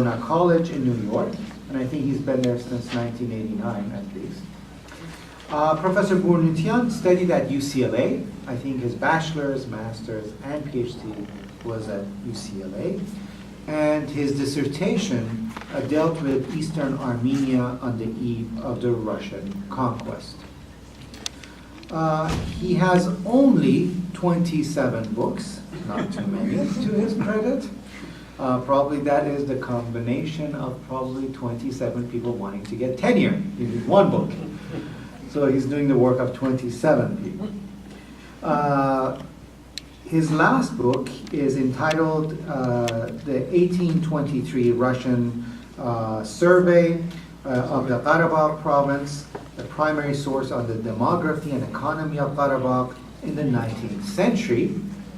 Iona College in New York, and I think he's been there since 1989 at least. Professor Bournoutian studied at UCLA. I think his bachelor's, master's, and PhD was at UCLA. And his dissertation dealt with Eastern Armenia on the eve of the Russian conquest. He has only 27 books, not too many to his credit. Probably that is the combination of probably 27 people wanting to get tenure. He did one book. So he's doing the work of 27 people. His last book is entitled The 1823 Russian Survey of the Karabakh Province, the primary source on the demography and economy of Karabakh in the 19th century.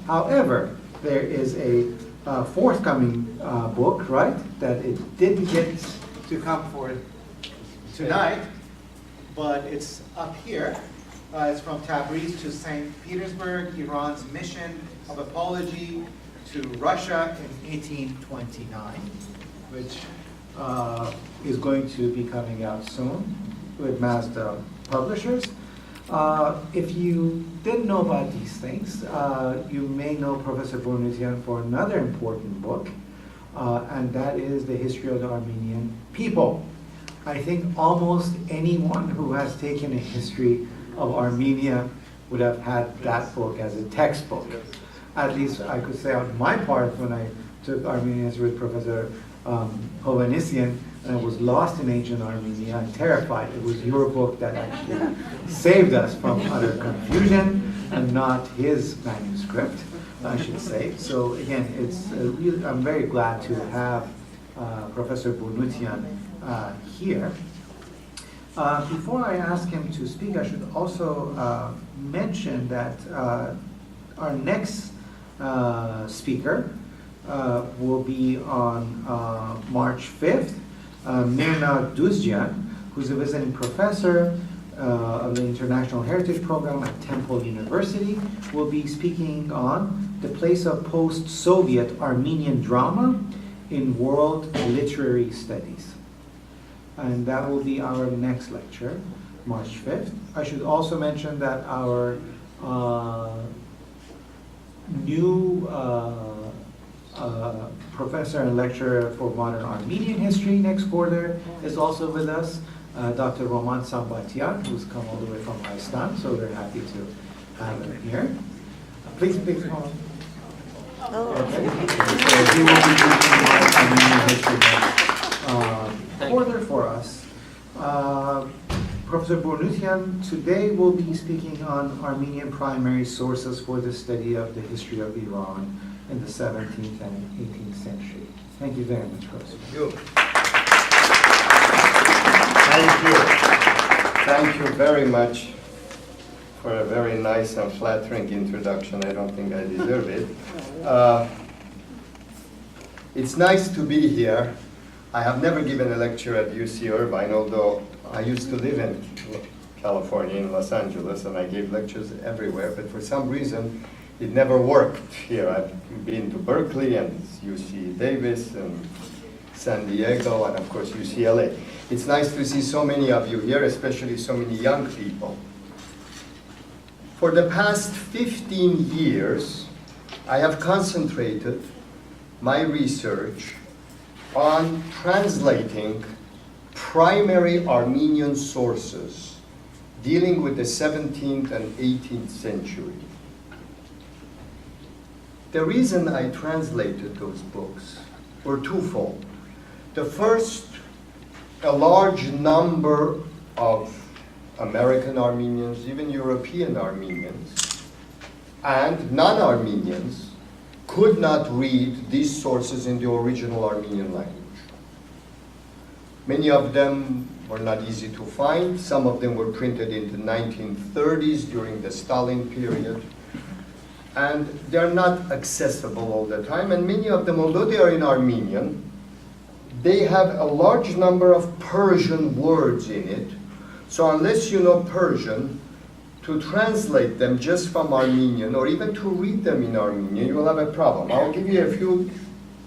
However, there is a forthcoming book, right, that it didn't get to come for tonight, but it's up here. It's from Tabriz to St. Petersburg, Iran's mission of apology to Russia in 1829, which is going to be coming out soon with Mazda Publishers. If you didn't know about these things, you may know Professor Bournoutian for another important book, and that is The History of the Armenian People. I think almost anyone who has taken a history of Armenia would have had that book as a textbook. At least I could say on my part when I took Armenian history with Professor Hovhannissian, and I was lost in ancient Armenia and terrified. It was your book that actually saved us from utter confusion and not his manuscript, I should say. So again, it's really, I'm very glad to have Professor Bournoutian here. Before I ask him to speak, I should also mention that our next speaker will be on March 5th. Mirna Duzjian, who's a visiting professor of the International Heritage Program at Temple University, will be speaking on the place of post-Soviet Armenian drama in world literary studies. And that will be our next lecture, March 5th. I should also mention that our new professor and lecturer for modern Armenian history next quarter is also with us, Dr. Roman Sambatian, who's come all the way from Iceland, so we're happy to have him here. Please come on. Okay. So he will be teaching Armenian history quarter for us. Professor Bournoutian today will be speaking on Armenian primary sources for the study of the history of Iran in the 17th and 18th century. Thank you very much, Professor. Thank you. Thank you very much for a very nice and flattering introduction. I don't think I deserve it. It's nice to be here. I have never given a lecture at UC Irvine, although I used to live in California, in Los Angeles, and I gave lectures everywhere, but for some reason, it never worked here. I've been to Berkeley and UC Davis and San Diego and of course UCLA. It's nice to see so many of you here, especially so many young people. For the past 15 years, I have concentrated my research on translating primary Armenian sources dealing with the 17th and 18th century. The reason I translated those books were twofold. The first, a large number of American Armenians, even European Armenians, and non-Armenians could not read these sources in the original Armenian language. Many of them were not easy to find. Some of them were printed in the 1930s during the Stalin period. And they're not accessible all the time. And many of them, although they are in Armenian, they have a large number of Persian words in it. So unless you know Persian, to translate them just from Armenian, or even to read them in Armenian, you will have a problem. I'll give you a few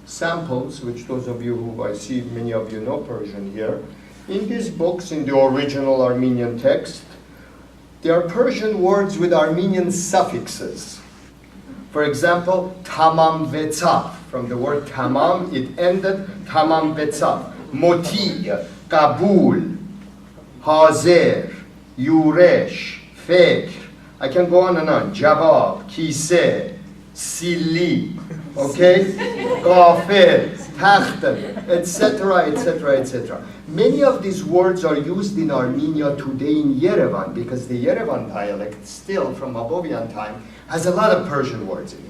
samples, which those of you who I see, many of you know Persian here. In these books, in the original Armenian text, there are Persian words with Armenian suffixes. For example, tamam vetsav. From the word tamam, it ended tamam vetsav. Moti, kabul, hazer, yuresh, fikr. I can go on and on. Jawab, kise, sili, okay? Ghafir, takhtan, etc., etc., etc. Many of these words are used in Armenia today in Yerevan because the Yerevan dialect, still from Abovian time, has a lot of Persian words in it.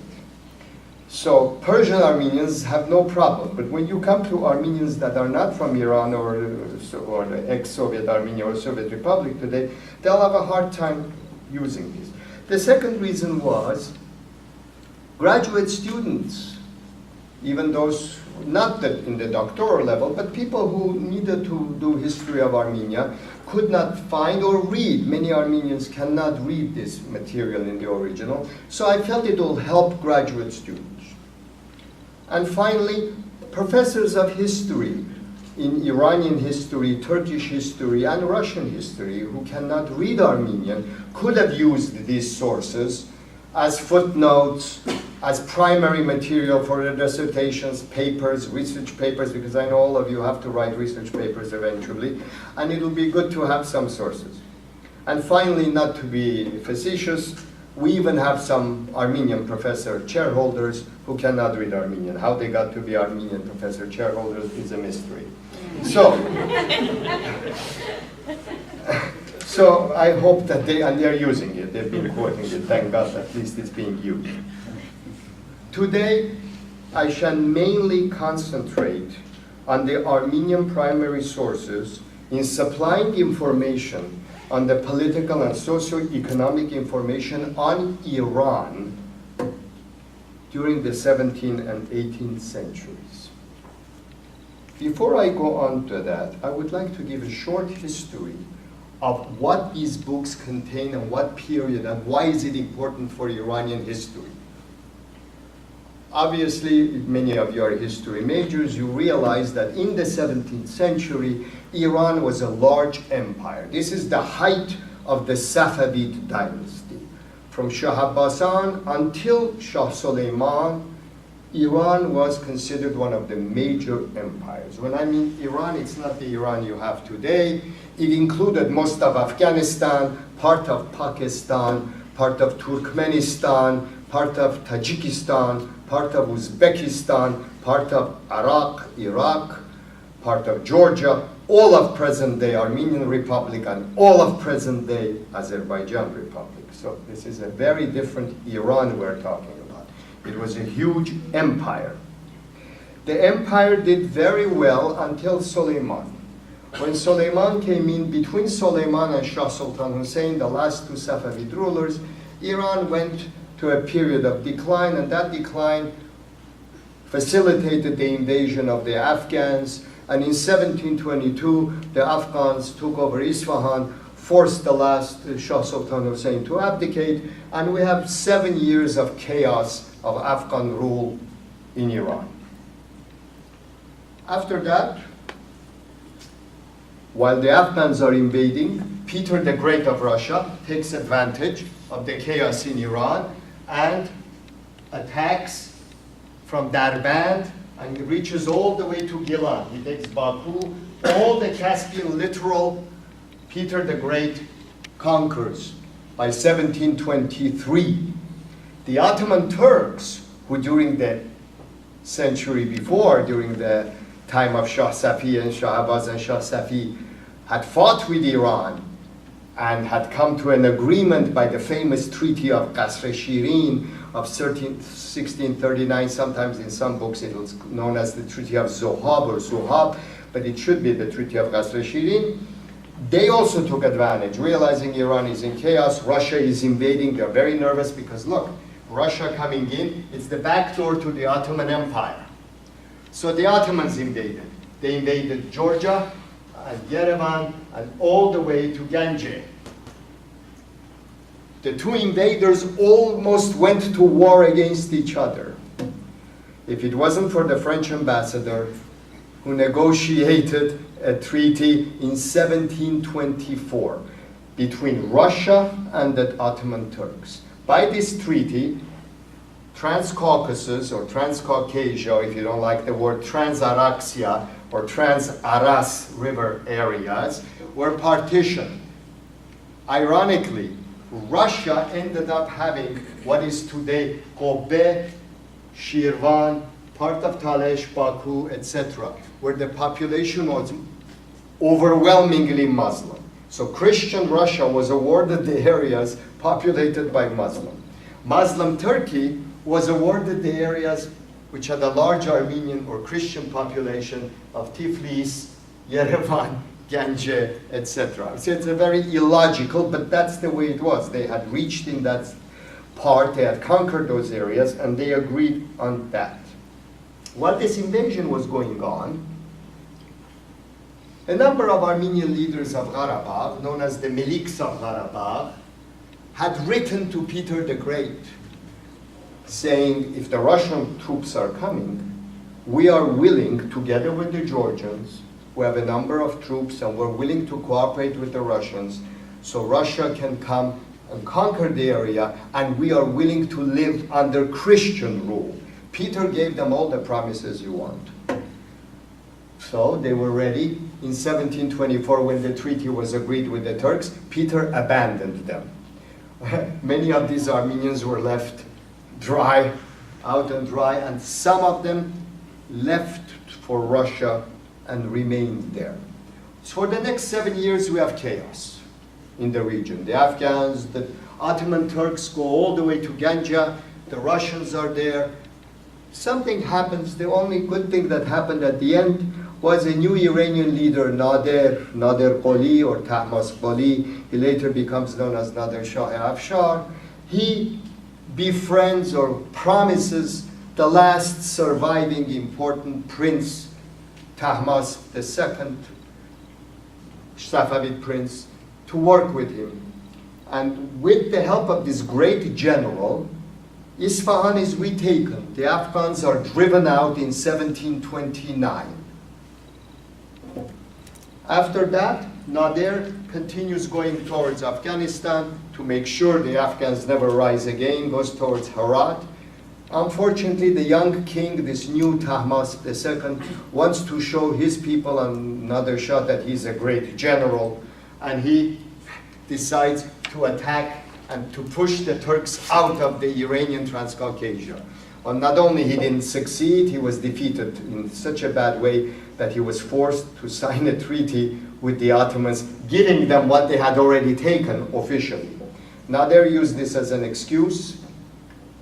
So Persian Armenians have no problem, but when you come to Armenians that are not from Iran or the ex-Soviet Armenia or Soviet Republic today, they'll have a hard time using this. The second reason was graduate students, even those not in the doctoral level, but people who needed to do history of Armenia could not find or read. Many Armenians cannot read this material in the original, so I felt it will help graduate students. And finally, professors of history in Iranian history, Turkish history, and Russian history who cannot read Armenian could have used these sources as footnotes, as primary material for their dissertations, papers, research papers, because I know all of you have to write research papers eventually, and it will be good to have some sources. And finally, not to be facetious, we even have some Armenian professor chairholders who cannot read Armenian. How they got to be Armenian professor chairholders is a mystery. So I hope that they're using it. They've been quoting it. Thank God, at least it's being used. Today, I shall mainly concentrate on the Armenian primary sources in supplying information on the political and socio-economic information on Iran during the 17th and 18th centuries. Before I go on to that, I would like to give a short history of what these books contain and what period and why is it important for Iranian history. Obviously, many of you are history majors, you realize that in the 17th century, Iran was a large empire. This is the height of the Safavid dynasty. From Shah Abbasan until Shah Soleiman, Iran was considered one of the major empires. When I mean Iran, it's not the Iran you have today. It included most of Afghanistan, part of Pakistan, part of Turkmenistan, part of Tajikistan, part of Uzbekistan, part of Iraq, part of Georgia, all of present-day Armenian Republic, and all of present-day Azerbaijan Republic. So this is a very different Iran we're talking about. It was a huge empire. The empire did very well until Soleiman. When Soleiman came in, between Soleiman and Shah Sultan Hussein, the last two Safavid rulers, Iran went to a period of decline, and that decline facilitated the invasion of the Afghans. And in 1722, the Afghans took over Isfahan, forced the last Shah Sultan Hussein to abdicate, and we have 7 years of chaos of Afghan rule in Iran. After that, while the Afghans are invading, Peter the Great of Russia takes advantage of the chaos in Iran and attacks from Darband and reaches all the way to Gilan. He takes Baku, all the Caspian littoral. Peter the Great conquers by 1723. The Ottoman Turks, who during the century before, during the time of Shah Safi and Shah Abbas and Shah Safi, had fought with Iran and had come to an agreement by the famous Treaty of Qasr-e-Shirin of 1639. Sometimes in some books it was known as the Treaty of Zohab or Zuhab, but it should be the Treaty of Qasr-e-Shirin. They also took advantage, realizing Iran is in chaos, Russia is invading, they're very nervous because look, Russia coming in, it's the back door to the Ottoman Empire. So the Ottomans invaded. They invaded Georgia and Yerevan and all the way to Ganje. The two invaders almost went to war against each other. if it wasn't for the French ambassador who negotiated a treaty in 1724 between Russia and the Ottoman Turks. By this treaty, Transcaucasus or Transcaucasia, if you don't like the word, Transaraxia or Trans-Aras river areas were partitioned. Ironically, Russia ended up having what is today Kobe, Shirvan, part of Talesh, Baku, etc., where the population was overwhelmingly Muslim. So Christian Russia was awarded the areas populated by Muslim. Muslim Turkey was awarded the areas which had a large Armenian or Christian population of Tiflis, Yerevan, Ganje, etc. So it's a very illogical, but that's the way it was. They had reached in that part, they had conquered those areas, and they agreed on that. While this invasion was going on, a number of Armenian leaders of Qarabağ, known as the Meliks of Qarabağ, had written to Peter the Great, saying, if the Russian troops are coming, we are willing, together with the Georgians, we have a number of troops and we're willing to cooperate with the Russians so Russia can come and conquer the area, and we are willing to live under Christian rule. Peter gave them all the promises you want. So they were ready. In 1724, when the treaty was agreed with the Turks, Peter abandoned them. Many of these Armenians were left dry, out and dry, and some of them left for Russia and remained there. So for the next 7 years, we have chaos in the region. The Afghans, the Ottoman Turks go all the way to Ganja, the Russians are there. Something happens. The only good thing that happened at the end was a new Iranian leader, Nader Qoli or Tahmasp-Qoli. He later becomes known as Nader Shah Afshar. He befriends or promises the last surviving important prince, Tahmasp II, Safavid prince, to work with him. And with the help of this great general, Isfahan is retaken. The Afghans are driven out in 1729. After that, Nader continues going towards Afghanistan to make sure the Afghans never rise again, goes towards Herat. Unfortunately, the young king, this new Tahmasp II, wants to show his people and Nader Shah that he's a great general, and he decides to attack and to push the Turks out of the Iranian Transcaucasia. Well, not only he didn't succeed, he was defeated in such a bad way that he was forced to sign a treaty with the Ottomans, giving them what they had already taken officially. Nader used this as an excuse,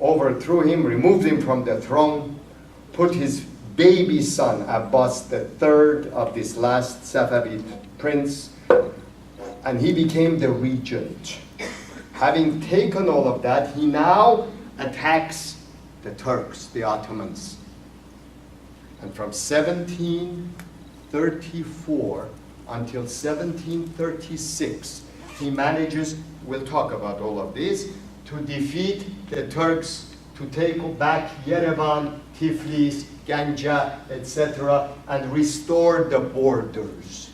overthrew him, removed him from the throne, put his baby son, Abbas III, of this last Safavid prince, and he became the regent. Having taken all of that, he now attacks the Turks, the Ottomans. And from 1734 until 1736, he manages, we'll talk about all of this, to defeat the Turks, to take back Yerevan, Tiflis, Ganja, etc., and restore the borders.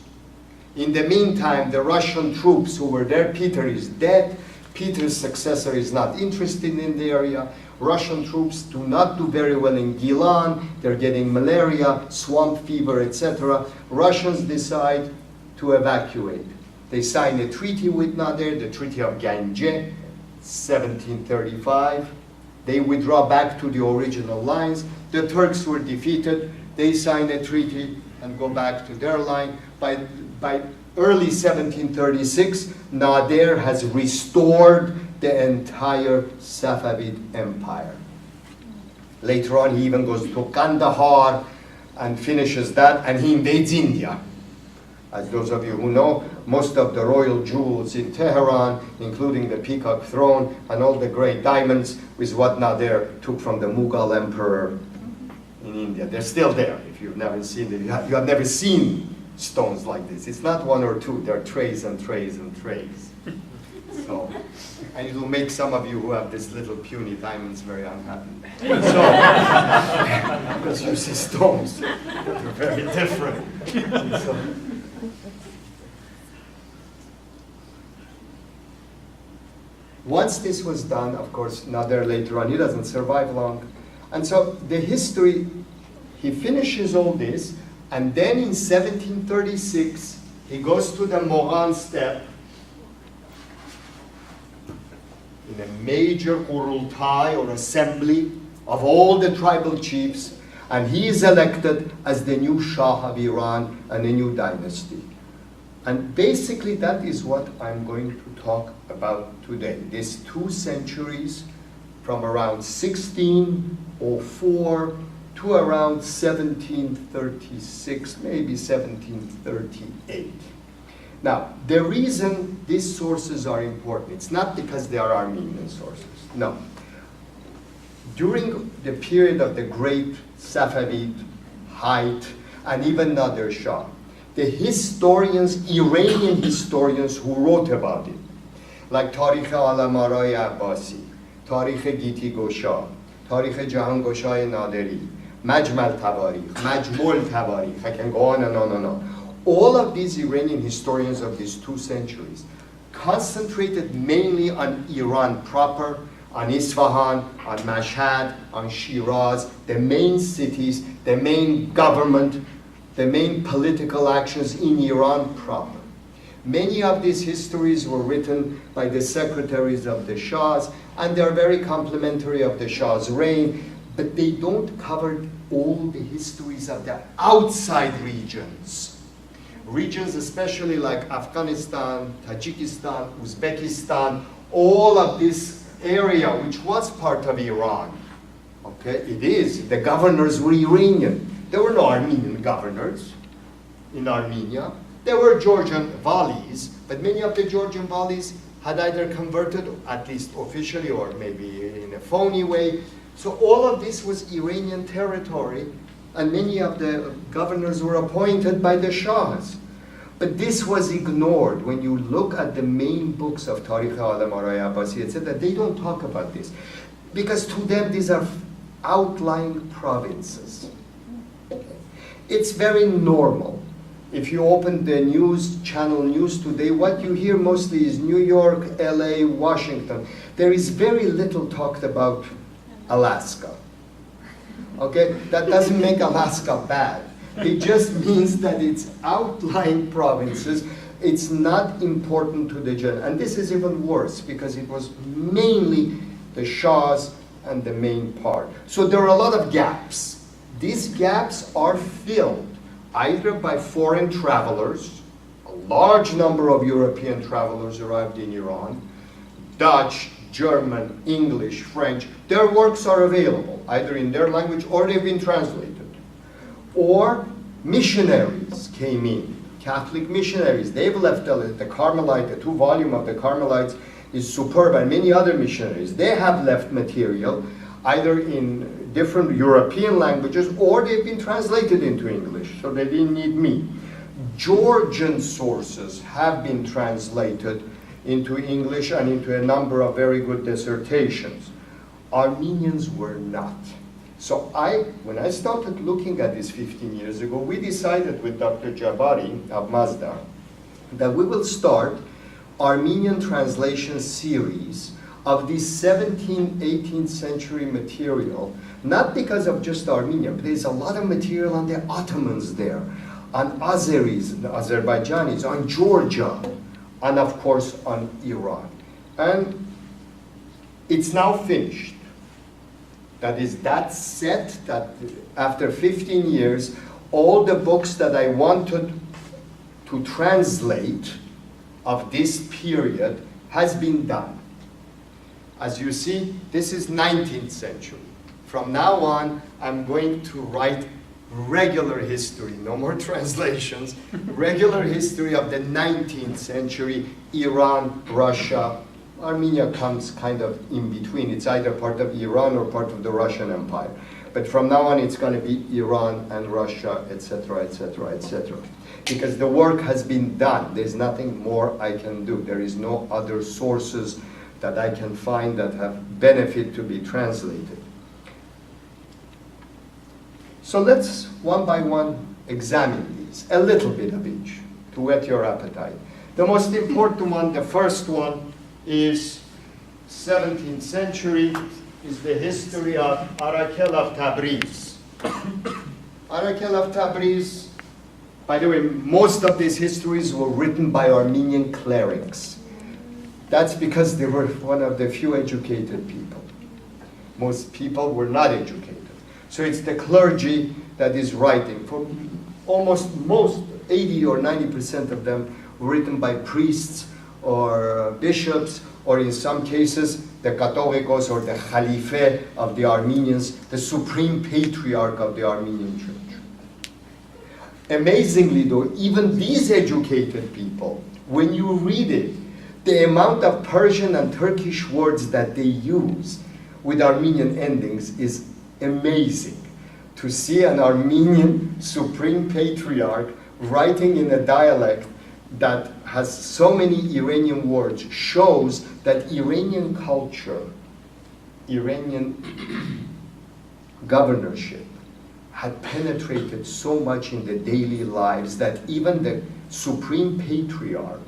In the meantime, the Russian troops who were there, Peter is dead, Peter's successor is not interested in the area. Russian troops do not do very well in Gilan. They're getting malaria, swamp fever, etc. Russians decide to evacuate. They sign a treaty with Nader, the Treaty of Ganje, 1735. They withdraw back to the original lines. The Turks were defeated. They sign a treaty and go back to their line. By early 1736, Nader has restored the entire Safavid Empire. Later on, he even goes to Kandahar and finishes that, and he invades India. As those of you who know, most of the royal jewels in Tehran, including the peacock throne and all the great diamonds, is what Nader took from the Mughal emperor in India. They're still there. If you've never seen them, you have never seen stones like this. It's not one or two, there are trays and trays and trays. So, and it will make some of you who have these little puny diamonds very unhappy. So, because you see stones, they're very different. So, once this was done, of course, Nader later on, he doesn't survive long. And so the history, he finishes all this, and then in 1736, he goes to the Moran steppe in a major Kurultai or assembly of all the tribal chiefs, and he is elected as the new Shah of Iran and a new dynasty. And basically that is what I'm going to talk about today. These 2 centuries from around 1604 to around 1736, maybe 1738. Now, the reason these sources are important, it's not because they are Armenian sources, no. During the period of the great Safavid height, and even Nader Shah, the historians, Iranian historians who wrote about it, like Tarikh Alamaray Abbasi, Tarikh Giti Gosha, Tarikh Jahan Goshay Naderi, Majmal Tawarikh, Majmul Tawarikh, I can go on and on and on. All of these Iranian historians of these 2 centuries concentrated mainly on Iran proper, on Isfahan, on Mashhad, on Shiraz, the main cities, the main government, the main political actions in Iran proper. Many of these histories were written by the secretaries of the Shahs, and they're very complimentary of the Shah's reign, but they don't cover all the histories of the outside regions. Regions especially like Afghanistan, Tajikistan, Uzbekistan, all of this area which was part of Iran. Okay, it is. The governors were Iranian. There were no Armenian governors in Armenia. There were Georgian valleys, but many of the Georgian valleys had either converted, at least officially, or maybe in a phony way. So all of this was Iranian territory, and many of the governors were appointed by the Shahs. But this was ignored. When you look at the main books of Tarikh al-Maray Abbasi, etc., they don't talk about this. Because to them, these are outlying provinces. It's very normal. If you open the news channel News Today, what you hear mostly is New York, LA, Washington. There is very little talked about Alaska. Okay, that doesn't make Alaska bad. It just means that it's outlying provinces. It's not important to the general. And this is even worse because it was mainly the Shahs and the main part. So there are a lot of gaps. These gaps are filled either by foreign travelers. A large number of European travelers arrived in Iran. Dutch, German, English, French. Their works are available either in their language or they've been translated. Or missionaries came in, Catholic missionaries. They've left the Carmelite, the 2-volume of the Carmelites is superb, and many other missionaries. They have left material either in different European languages or they've been translated into English, so they didn't need me. Georgian sources have been translated into English and into a number of very good dissertations. Armenians were not. So when I started looking at this 15 years ago, we decided with Dr. Jabari of Mazda that we will start Armenian translation series of this 17th, 18th century material, not because of just Armenia, but there's a lot of material on the Ottomans there, on Azeris, the Azerbaijanis, on Georgia, and of course on Iran. And it's now finished. That is that set that after 15 years, all the books that I wanted to translate of this period has been done. As you see, this is 19th century. From now on, I'm going to write regular history, no more translations, regular history of the 19th century, Iran, Russia. Armenia comes kind of in between. It's either part of Iran or part of the Russian Empire. But from now on, it's going to be Iran and Russia, etc., etc., etc. because the work has been done. There's nothing more I can do. There is no other sources that I can find that have benefit to be translated. So let's one by one examine these, a little bit of each, to whet your appetite. The most important one, the first one, is 17th century, is the history of Archival of Tabriz. Archival of Tabriz, by the way, most of these histories were written by Armenian clerics. That's because they were one of the few educated people. Most people were not educated. So it's the clergy that is writing. For almost most, 80 or 90% of them were written by priests or bishops, or in some cases, the Catholicos or the Khalife of the Armenians, the supreme patriarch of the Armenian church. Amazingly though, even these educated people, when you read it, the amount of Persian and Turkish words that they use with Armenian endings is amazing. To see an Armenian supreme patriarch writing in a dialect that has so many Iranian words shows that Iranian culture, Iranian governorship had penetrated so much in the daily lives that even the supreme patriarch,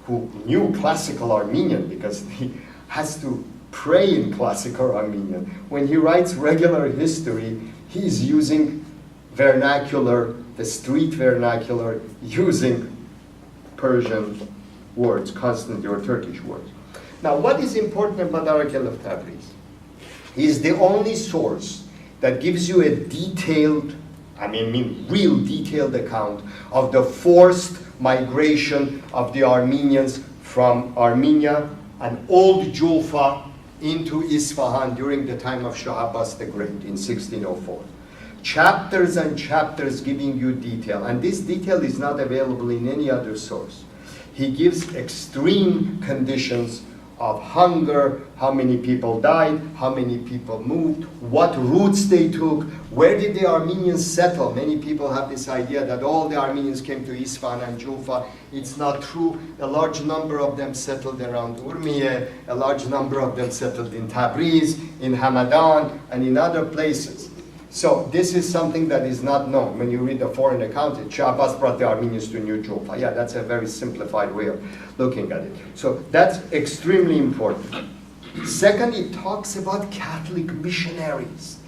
who knew classical Armenian because he has to pray in classical Armenian, when he writes regular history, he is using vernacular, the street vernacular, using Persian words constantly, or Turkish words. Now, what is important about Archival of Tabriz? He is the only source that gives you a detailed, real detailed account of the forced migration of the Armenians from Armenia and Old Julfa into Isfahan during the time of Shah Abbas the Great in 1604. Chapters and chapters giving you detail, and this detail is not available in any other source. He gives extreme conditions of hunger, how many people died, how many people moved, what routes they took, where did the Armenians settle. Many people have this idea that all the Armenians came to Isfahan and Julfa. It's not true. A large number of them settled around Urmiye, a large number of them settled in Tabriz, in Hamadan, and in other places. So this is something that is not known. When you read the foreign account, Shah Abbas brought the Armenians to New Julfa. Yeah, that's a very simplified way of looking at it. So that's extremely important. Second, it talks about Catholic missionaries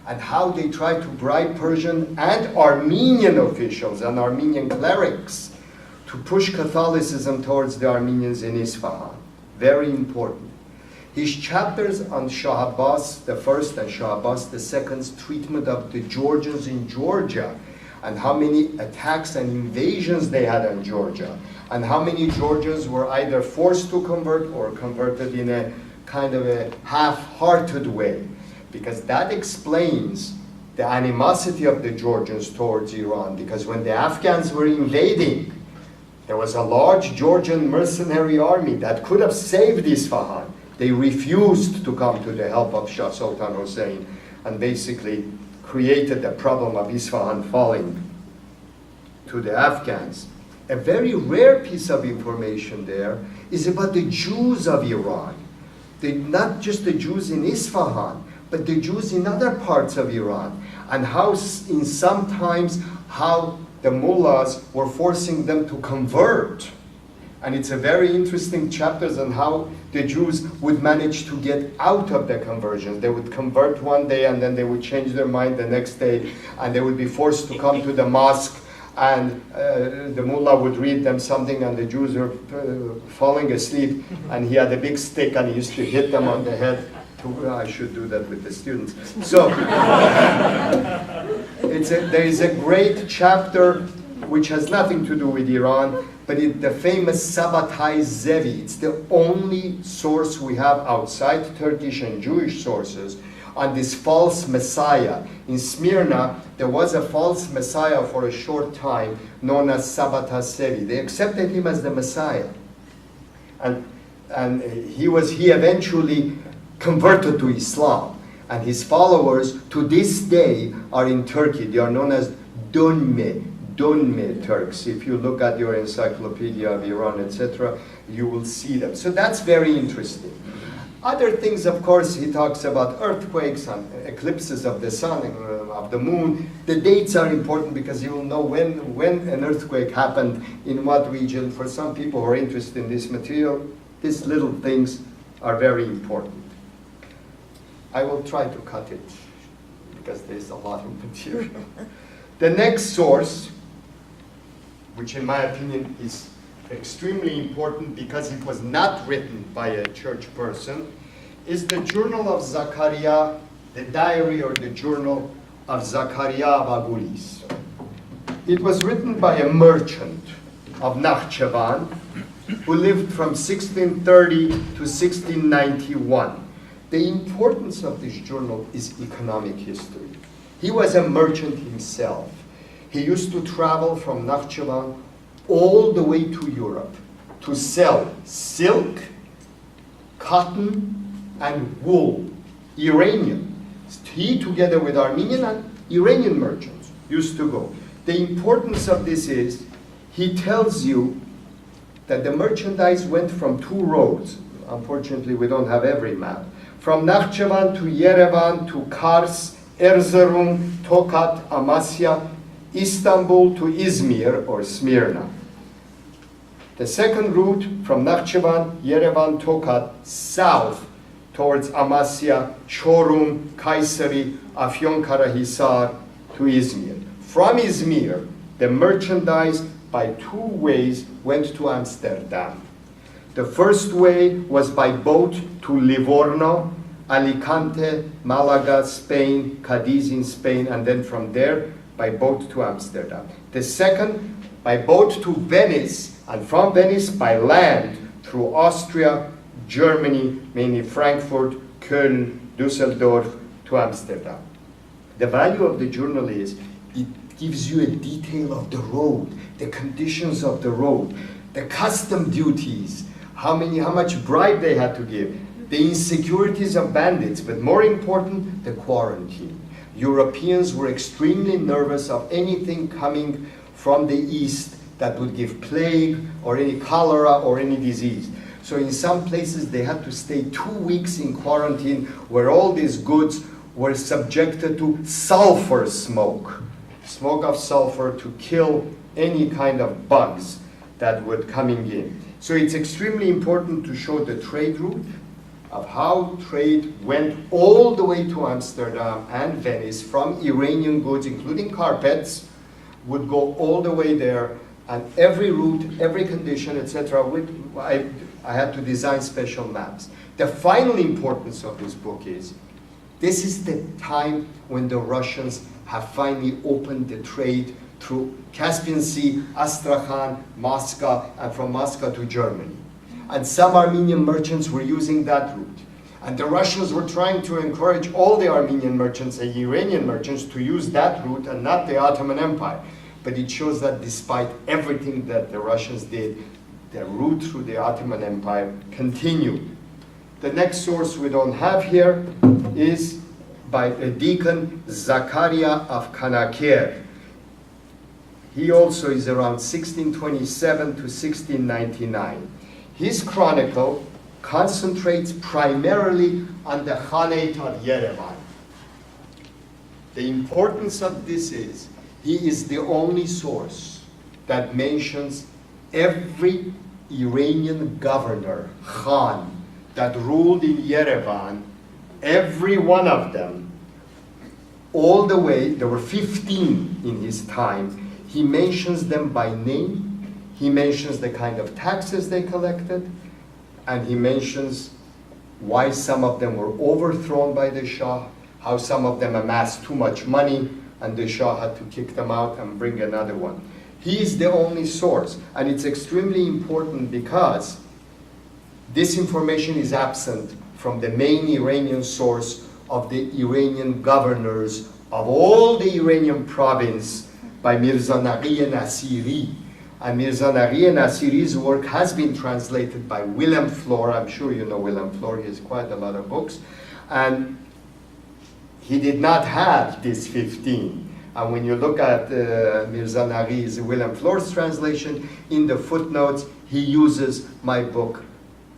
and how they try to bribe Persian and Armenian officials and Armenian clerics to push Catholicism towards the Armenians in Isfahan. Very important. His chapters on Shah Abbas the First and Shah Abbas the Second's treatment of the Georgians in Georgia, and how many attacks and invasions they had on Georgia, and how many Georgians were either forced to convert or converted in a kind of a half-hearted way, because that explains the animosity of the Georgians towards Iran, because when the Afghans were invading, there was a large Georgian mercenary army that could have saved Isfahan. They refused to come to the help of Shah Sultan Hussein and basically created the problem of Isfahan falling to the Afghans. A very rare piece of information there is about the Jews of Iran. Not just the Jews in Isfahan, but the Jews in other parts of Iran, and how in some times how the mullahs were forcing them to convert. And it's a very interesting chapters on how the Jews would manage to get out of the conversion. They would convert one day and then they would change their mind the next day, and they would be forced to come to the mosque, and the mullah would read them something, and the Jews were falling asleep, and he had a big stick and he used to hit them on the head. I should do that with the students. So there is a great chapter which has nothing to do with Iran, but the famous Sabbatai Zevi. It's the only source we have outside Turkish and Jewish sources on this false messiah. In Smyrna, there was a false messiah for a short time known as Sabbatai Zevi. They accepted him as the messiah. And he eventually converted to Islam. And his followers to this day are in Turkey. They are known as Dönme, Donme Turks. If you look at your Encyclopedia of Iran, etc., you will see them. So that's very interesting. Other things, of course, he talks about earthquakes and eclipses of the sun and of the moon. The dates are important because you will know when an earthquake happened, in what region. For some people who are interested in this material, these little things are very important. I will try to cut it because there's a lot of material. The next source, which in my opinion is extremely important because it was not written by a church person, is the Journal of Zakaria, the diary or the Journal of Zakaria Bagulis. It was written by a merchant of Nakhchivan who lived from 1630 to 1691. The importance of this journal is economic history. He was a merchant himself. He used to travel from Nakhchivan all the way to Europe to sell silk, cotton, and wool, Iranian. He, together with Armenian and Iranian merchants, used to go. The importance of this is, he tells you that the merchandise went from two roads. Unfortunately, we don't have every map. From Nakhchivan to Yerevan to Kars, Erzurum, Tokat, Amasya, Istanbul to Izmir or Smyrna. The second route from Nakhchivan, Yerevan, Tokat, south towards Amasya, Çorum, Kayseri, Afyonkarahisar to Izmir. From Izmir, the merchandise by two ways went to Amsterdam. The first way was by boat to Livorno, Alicante, Malaga, Spain, Cadiz in Spain, and then from there by boat to Amsterdam. The second, by boat to Venice, and from Venice by land through Austria, Germany, mainly Frankfurt, Köln, Düsseldorf to Amsterdam. The value of the journal is it gives you a detail of the road, the conditions of the road, the custom duties, how much bribe they had to give, the insecurities of bandits, but more important, the quarantine. Europeans were extremely nervous of anything coming from the east that would give plague or any cholera or any disease. So in some places they had to stay 2 weeks in quarantine where all these goods were subjected to sulfur smoke. Smoke of sulfur to kill any kind of bugs that were coming in. So it's extremely important to show the trade route of how trade went all the way to Amsterdam and Venice from Iranian goods, including carpets, would go all the way there, and every route, every condition, etc. I had to design special maps. The final importance of this book is, this is the time when the Russians have finally opened the trade through Caspian Sea, Astrakhan, Moscow, and from Moscow to Germany. And some Armenian merchants were using that route. And the Russians were trying to encourage all the Armenian merchants and Iranian merchants to use that route and not the Ottoman Empire. But it shows that despite everything that the Russians did, the route through the Ottoman Empire continued. The next source we don't have here is by a deacon, Zakaria of Kanaker. He also is around 1627 to 1699. His chronicle concentrates primarily on the Khanate of Yerevan. The importance of this is, he is the only source that mentions every Iranian governor, Khan, that ruled in Yerevan, every one of them, all the way, there were 15 in his time. He mentions them by name, he mentions the kind of taxes they collected, and he mentions why some of them were overthrown by the Shah, how some of them amassed too much money, and the Shah had to kick them out and bring another one. He is the only source, and it's extremely important because this information is absent from the main Iranian source of the Iranian governors of all the Iranian province by Mirza Naghi Nasiri. And Mirza Naghi Nasiri's work has been translated by Willem Floor. I'm sure you know Willem Floor, he has quite a lot of books. And he did not have these 15. And when you look at Mirza Naghi's Willem Floor's translation, in the footnotes, he uses my book,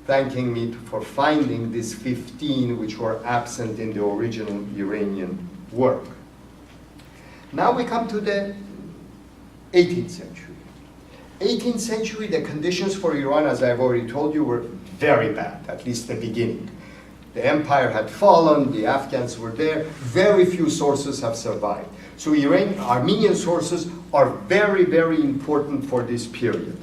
thanking me for finding these 15 which were absent in the original Iranian work. Now we come to the 18th century. 18th century, the conditions for Iran, as I've already told you, were very bad, at least the beginning. The empire had fallen, the Afghans were there, very few sources have survived. So Armenian sources are very, very important for this period.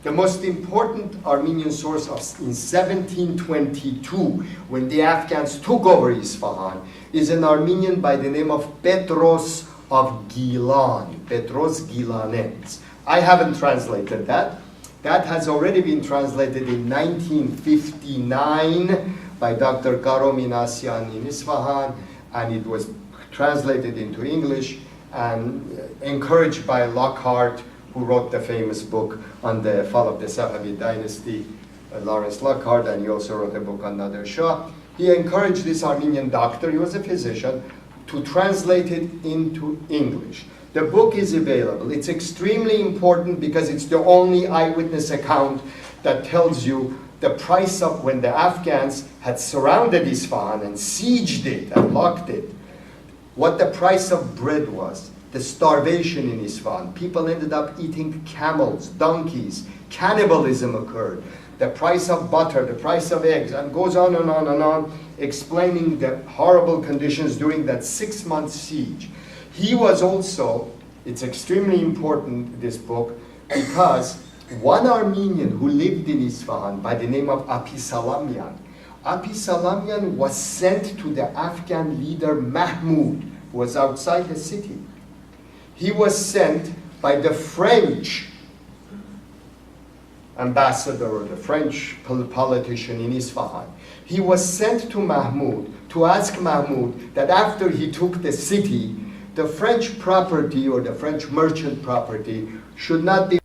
The most important Armenian source in 1722, when the Afghans took over Isfahan, is an Armenian by the name of Petros of Gilan, Petros Gilanets. I haven't translated that. That has already been translated in 1959 by Dr. Karo Minasyan in Isfahan, and it was translated into English and encouraged by Lockhart, who wrote the famous book on the fall of the Safavid dynasty, Lawrence Lockhart, and he also wrote a book on Nader Shah. He encouraged this Armenian doctor, he was a physician, to translate it into English. The book is available. It's extremely important because it's the only eyewitness account that tells you the price of when the Afghans had surrounded Isfahan and sieged it and locked it, what the price of bread was, the starvation in Isfahan. People ended up eating camels, donkeys, cannibalism occurred, the price of butter, the price of eggs, and goes on and on and on, explaining the horrible conditions during that 6-month siege. He was also, it's extremely important, this book, because one Armenian who lived in Isfahan by the name of Apisalamian was sent to the Afghan leader Mahmud, who was outside the city. He was sent by the French ambassador or the French politician in Isfahan. He was sent to Mahmud to ask Mahmud that after he took the city, the French property or the French merchant property should not be,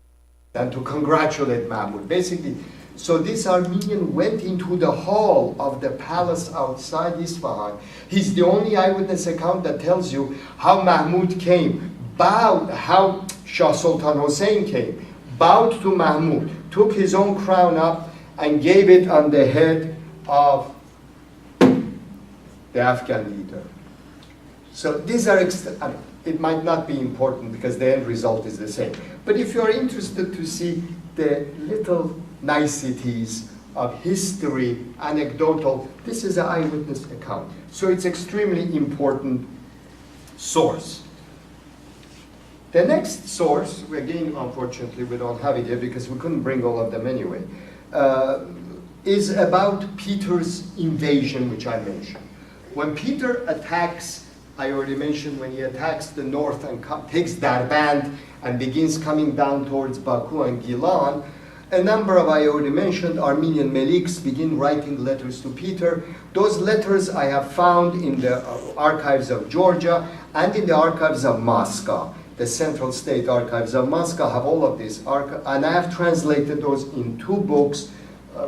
and to congratulate Mahmud. Basically, so this Armenian went into the hall of the palace outside Isfahan. He's the only eyewitness account that tells you how Mahmud came, bowed, how Shah Sultan Hussein came, bowed to Mahmud, took his own crown up and gave it on the head of the Afghan leader. So these are, it might not be important because the end result is the same. But if you're interested to see the little niceties of history, anecdotal, this is an eyewitness account. So it's extremely important source. The next source, again, unfortunately, we don't have it here because we couldn't bring all of them anyway, is about Peter's invasion, which I mentioned. When Peter attacks, I already mentioned, when he attacks the north and takes Darband and begins coming down towards Baku and Gilan, a number of, I already mentioned, Armenian Meliks begin writing letters to Peter. Those letters I have found in the archives of Georgia and in the archives of Moscow. The Central State Archives of Moscow have all of these, and I have translated those in 2 books,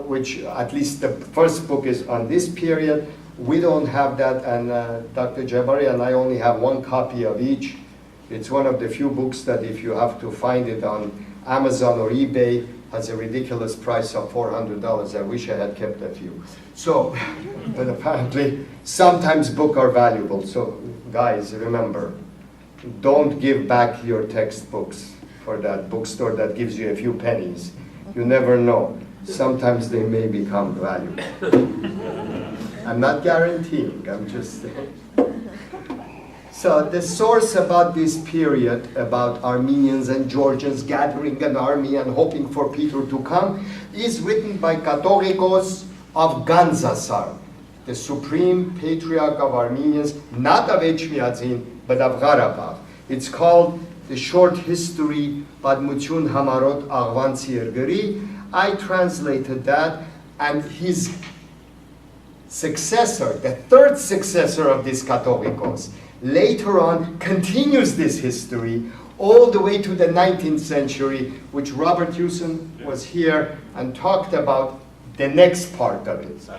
which at least the first book is on this period. We don't have that, and Dr. Jabari and I only have 1 copy of each. It's one of the few books that if you have to find it on Amazon or eBay, has a ridiculous price of $400. I wish I had kept a few. So, but apparently, sometimes books are valuable. So, guys, remember, don't give back your textbooks for that bookstore that gives you a few pennies. You never know. Sometimes they may become valuable. I'm not guaranteeing, I'm just saying. So the source about this period, about Armenians and Georgians gathering an army and hoping for Peter to come, is written by Cathoricos of Ganzasar, the supreme patriarch of Armenians, not of Echmiadzin, but of Qarabağ. It's called The Short History Padmutyun Hamarot Aghvansi Ergeri. I translated that, and his successor, the 3rd successor of this Catholicos, later on continues this history all the way to the 19th century, which Robert Hewson was here and talked about the next part of it.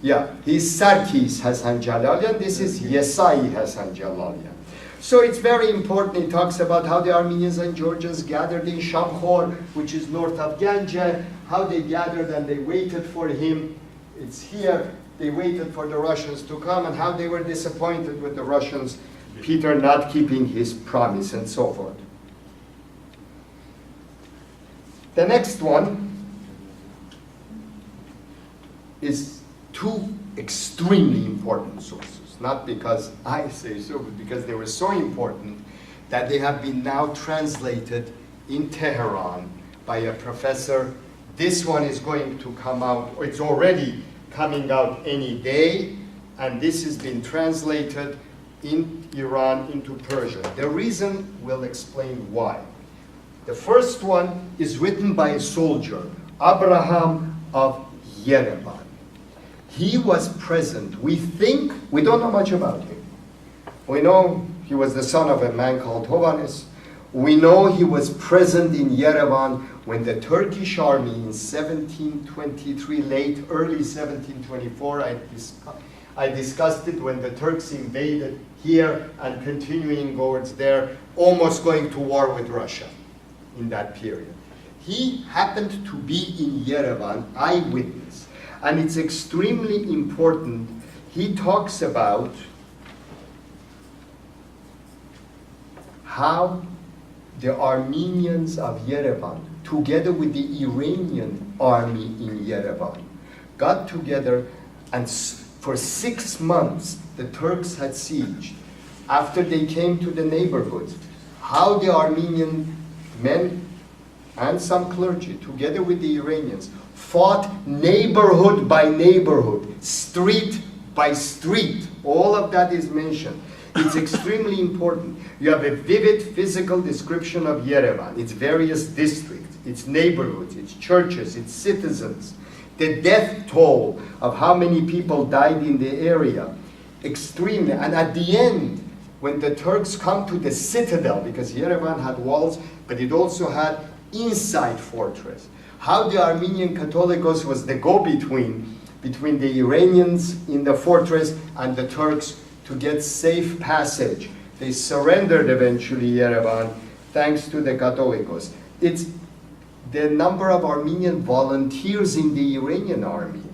Yeah, he's Sarkis Hasan Jalalian, this is Yesai Hasan Jalalian. So it's very important. He talks about how the Armenians and Georgians gathered in Shamkhor, which is north of Ganje, how they gathered and they waited for him. It's here. They waited for the Russians to come, and how they were disappointed with the Russians, Peter not keeping his promise, and so forth. The next one is two extremely important sources. Not because I say so, but because they were so important that they have been now translated in Tehran by a professor. This one is going to come out, or it's already coming out any day, and this has been translated in Iran into Persian. The reason will explain why. The first one is written by a soldier, Abraham of Yerevan. He was present. We don't know much about him. We know he was the son of a man called Hovannes. We know he was present in Yerevan when the Turkish army in 1723, early 1724, I discussed it, when the Turks invaded here and continuing towards there, almost going to war with Russia in that period. He happened to be in Yerevan, eyewitness. And it's extremely important. He talks about how the Armenians of Yerevan, together with the Iranian army in Yerevan, got together, and for 6 months the Turks had sieged. After they came to the neighborhoods, how the Armenian men and some clergy, together with the Iranians, fought neighborhood by neighborhood, street by street. All of that is mentioned. It's extremely important. You have a vivid physical description of Yerevan, its various districts, its neighborhoods, its churches, its citizens, the death toll of how many people died in the area. Extremely. And at the end, when the Turks come to the citadel, because Yerevan had walls, but it also had inside fortress. How the Armenian Catholicos was the go-between between the Iranians in the fortress and the Turks to get safe passage. They surrendered eventually Yerevan thanks to the Catholicos. It's the number of Armenian volunteers in the Iranian army,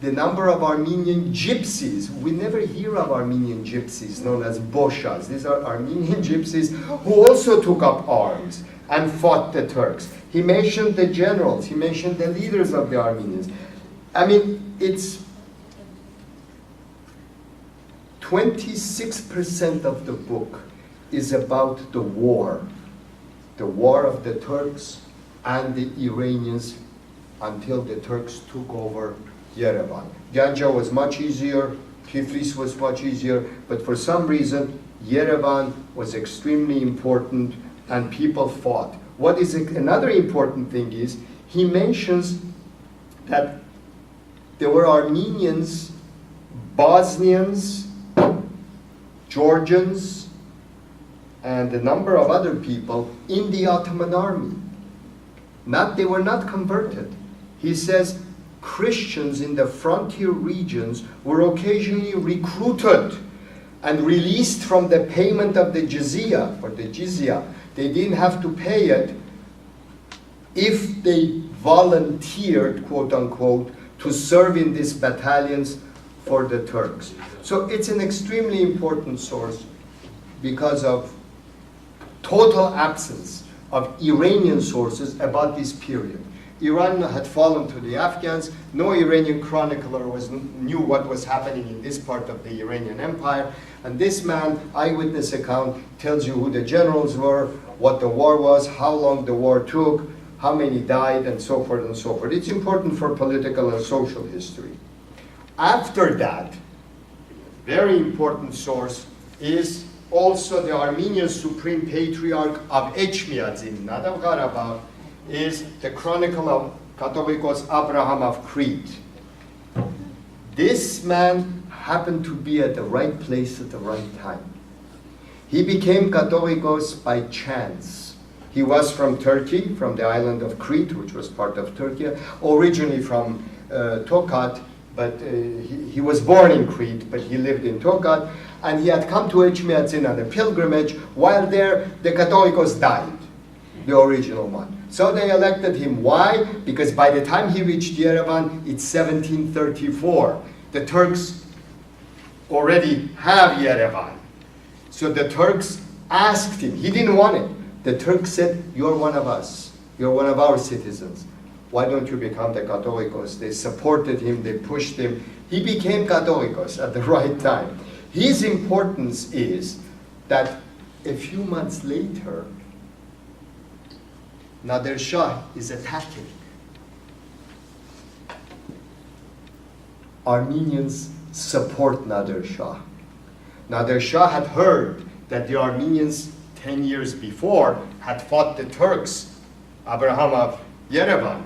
the number of Armenian gypsies. We never hear of Armenian gypsies known as boshas. These are Armenian gypsies who also took up arms and fought the Turks. He mentioned the generals, he mentioned the leaders of the Armenians. I mean, it's 26% of the book is about the war of the Turks and the Iranians until the Turks took over Yerevan. Ganja was much easier, Tiflis was much easier, but for some reason, Yerevan was extremely important and people fought. What is another important thing is, he mentions that there were Armenians, Bosnians, Georgians, and a number of other people in the Ottoman army. They were not converted. He says Christians in the frontier regions were occasionally recruited and released from the payment of the jizya, or the jizya. They didn't have to pay it if they volunteered, quote unquote, to serve in these battalions for the Turks. So it's an extremely important source because of total absence of Iranian sources about this period. Iran had fallen to the Afghans. No Iranian chronicler knew what was happening in this part of the Iranian Empire. And this man, eyewitness account, tells you who the generals were, what the war was, how long the war took, how many died, and so forth and so forth. It's important for political and social history. After that, very important source is also the Armenian Supreme Patriarch of Echmiadzin, not of Qarabağ, is the Chronicle of Catholicos Abraham of Crete. This man happened to be at the right place at the right time. He became Catholicos by chance. He was from Turkey, from the island of Crete, which was part of Turkey, originally from Tokat, but he was born in Crete, but he lived in Tokat, and he had come to Echmiadzin on a pilgrimage. While there, the Catholicos died, the original one. So they elected him. Why? Because by the time he reached Yerevan, it's 1734. The Turks already have Yerevan. So the Turks asked him. He didn't want it. The Turks said, you're one of us. You're one of our citizens. Why don't you become the Catholicos? They supported him. They pushed him. He became Catholicos at the right time. His importance is that a few months later, Nader Shah is attacking. Armenians support Nader Shah. Nader Shah had heard that the Armenians 10 years before had fought the Turks. Abraham of Yerevan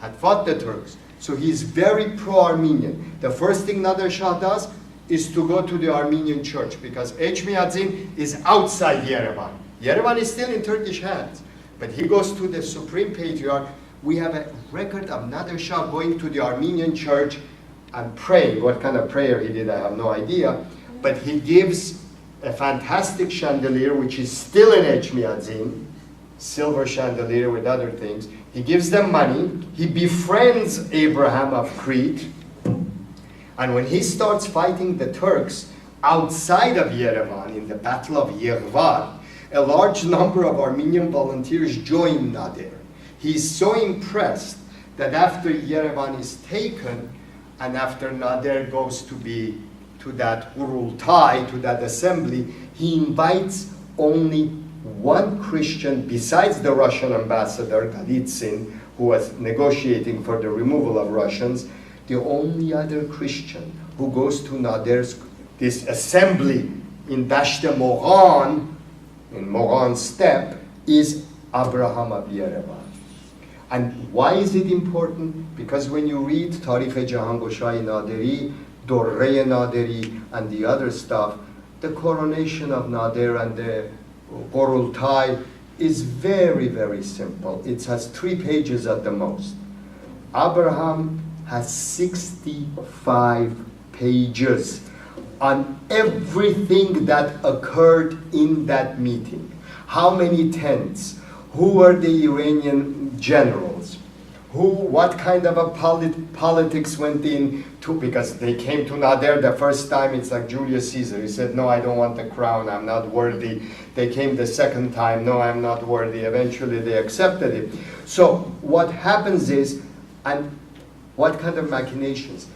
had fought the Turks. So he's very pro-Armenian. The first thing Nader Shah does is to go to the Armenian church, because Echmiadzin is outside Yerevan. Yerevan is still in Turkish hands. But he goes to the Supreme Patriarch. We have a record of Nader Shah going to the Armenian church and praying. What kind of prayer he did, I have no idea. But he gives a fantastic chandelier, which is still in Echmiadzin, silver chandelier with other things. He gives them money. He befriends Abraham of Crete. And when he starts fighting the Turks outside of Yerevan in the Battle of Yeghvar, a large number of Armenian volunteers join Nader. He's so impressed that after Yerevan is taken, and after Nader goes to that Urultai, to that assembly, he invites only one Christian besides the Russian ambassador, Golitsyn, who was negotiating for the removal of Russians. The only other Christian who goes to Nader's, this assembly in Dasht-e Moran, in Moran steppe, is Abraham of Yerevan. And why is it important? Because when you read Tarikh-e Jahangoshahi Naderi, Dorre Naderi, and the other stuff, the coronation of Nader and the Urultai is very, very simple. It has 3 pages at the most. Abraham has 65 pages on everything that occurred in that meeting. How many tents? Who were the Iranian generals? What kind of a politics went in to, because they came to Nader the first time, it's like Julius Caesar. He said, no, I don't want the crown, I'm not worthy. They came the second time, no, I'm not worthy. Eventually they accepted it. So what happens is, and what kind of machinations?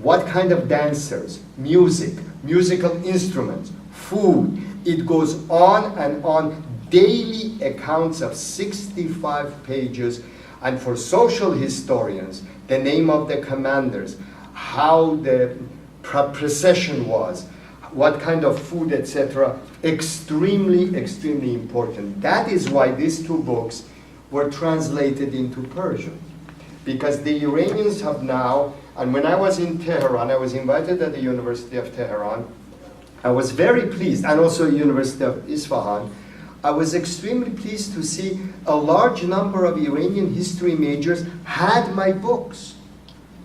What kind of dancers, music, musical instruments, food. It goes on and on. Daily accounts of 65 pages. And for social historians, the name of the commanders, how the procession was, what kind of food, etc. Extremely, extremely important. That is why these 2 books were translated into Persian. Because the Iranians have now, and when I was in Tehran, I was invited at the University of Tehran. I was very pleased, and also University of Isfahan. I was extremely pleased to see a large number of Iranian history majors had my books.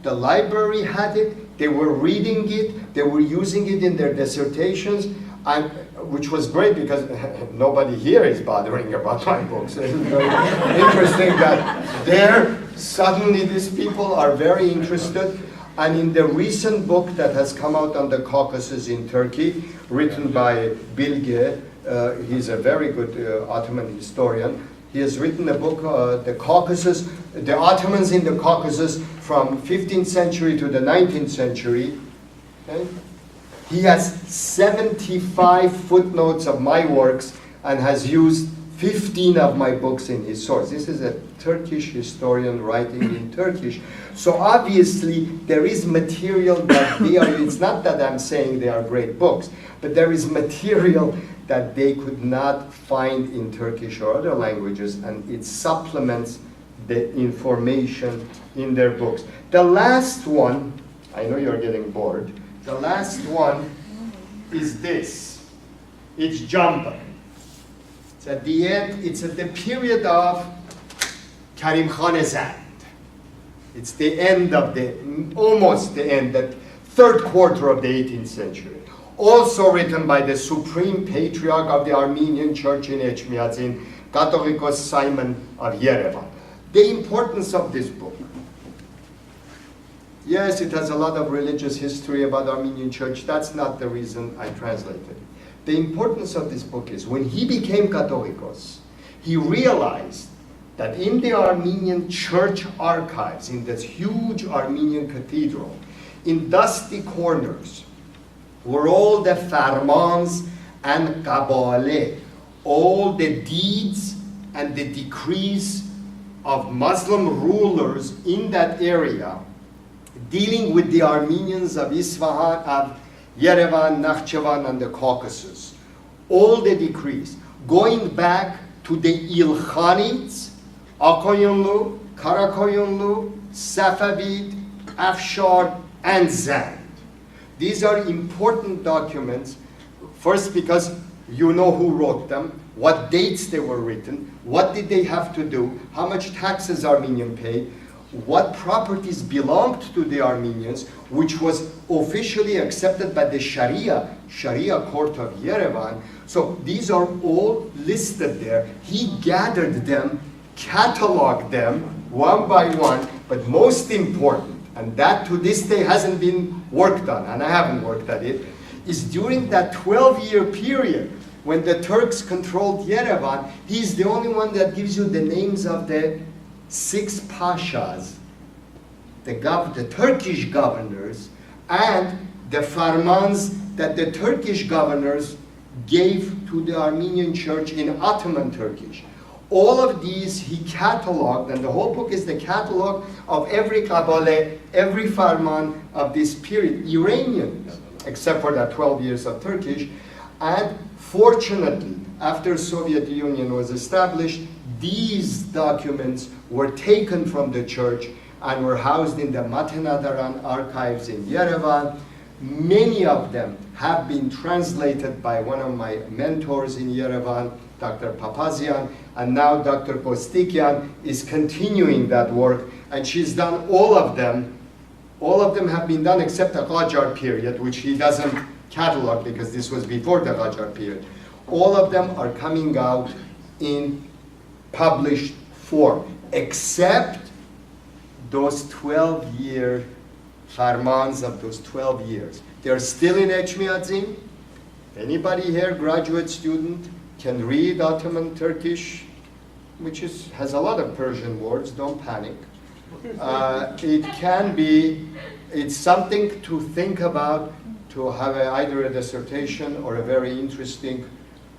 The library had it, they were reading it, they were using it in their dissertations, and, which was great because nobody here is bothering about my books. It's very interesting that there, suddenly these people are very interested. And in the recent book that has come out on the Caucasus in Turkey, written by Bilge, he's a very good Ottoman historian. He has written a book, The Caucasus, the Ottomans in the Caucasus from 15th century to the 19th century. Okay? He has 75 footnotes of my works and has used 15 of my books in his source. This is a Turkish historian writing in Turkish. So obviously there is material that they are, it's not that I'm saying they are great books, but there is material that they could not find in Turkish or other languages, and it supplements the information in their books. The last one, I know you're getting bored, the last one is this. It's Jamba. It's at the end, it's at the period of Karim Khan Zand. It's the end of almost the end, the third quarter of the 18th century. Also written by the Supreme Patriarch of the Armenian Church in Echmiadzin, Catholicos Simon of Yerevan. The importance of this book. Yes, it has a lot of religious history about Armenian Church. That's not the reason I translated it. The importance of this book is when he became Catholicos, he realized that in the Armenian church archives, in this huge Armenian cathedral, in dusty corners, were all the farmans and kabale, all the deeds and the decrees of Muslim rulers in that area, dealing with the Armenians of Isfahan, of Yerevan, Nakhchivan, and the Caucasus. All the decrees, going back to the Ilkhanids, Akoyunlu, Karakoyunlu, Safavid, Afshar, and Zand. These are important documents, first because you know who wrote them, what dates they were written, what did they have to do, how much taxes Armenian paid, what properties belonged to the Armenians, which was officially accepted by the Sharia court of Yerevan. So these are all listed there. He gathered them, cataloged them one by one, but most important, and that to this day hasn't been worked on, and I haven't worked at it, is during that 12-year period when the Turks controlled Yerevan, he's the only one that gives you the names of the 6 pashas, the Turkish governors, and the farmans that the Turkish governors gave to the Armenian church in Ottoman Turkish. All of these he cataloged, and the whole book is the catalog of every kabale, every farman of this period, Iranian, except for that 12 years of Turkish. And fortunately, after Soviet Union was established, these documents were taken from the church and were housed in the Matenadaran archives in Yerevan. Many of them have been translated by one of my mentors in Yerevan, Dr. Papazian, and now Dr. Kostikian is continuing that work, and she's done all of them. All of them have been done except the Qajar period, which he doesn't catalog because this was before the Qajar period. All of them are coming out in published form, except those 12-year farmans of those 12 years. They're still in Echmiadzin. Anybody here, graduate student, can read Ottoman Turkish, which has a lot of Persian words, don't panic. It's something to think about, to have either a dissertation or a very interesting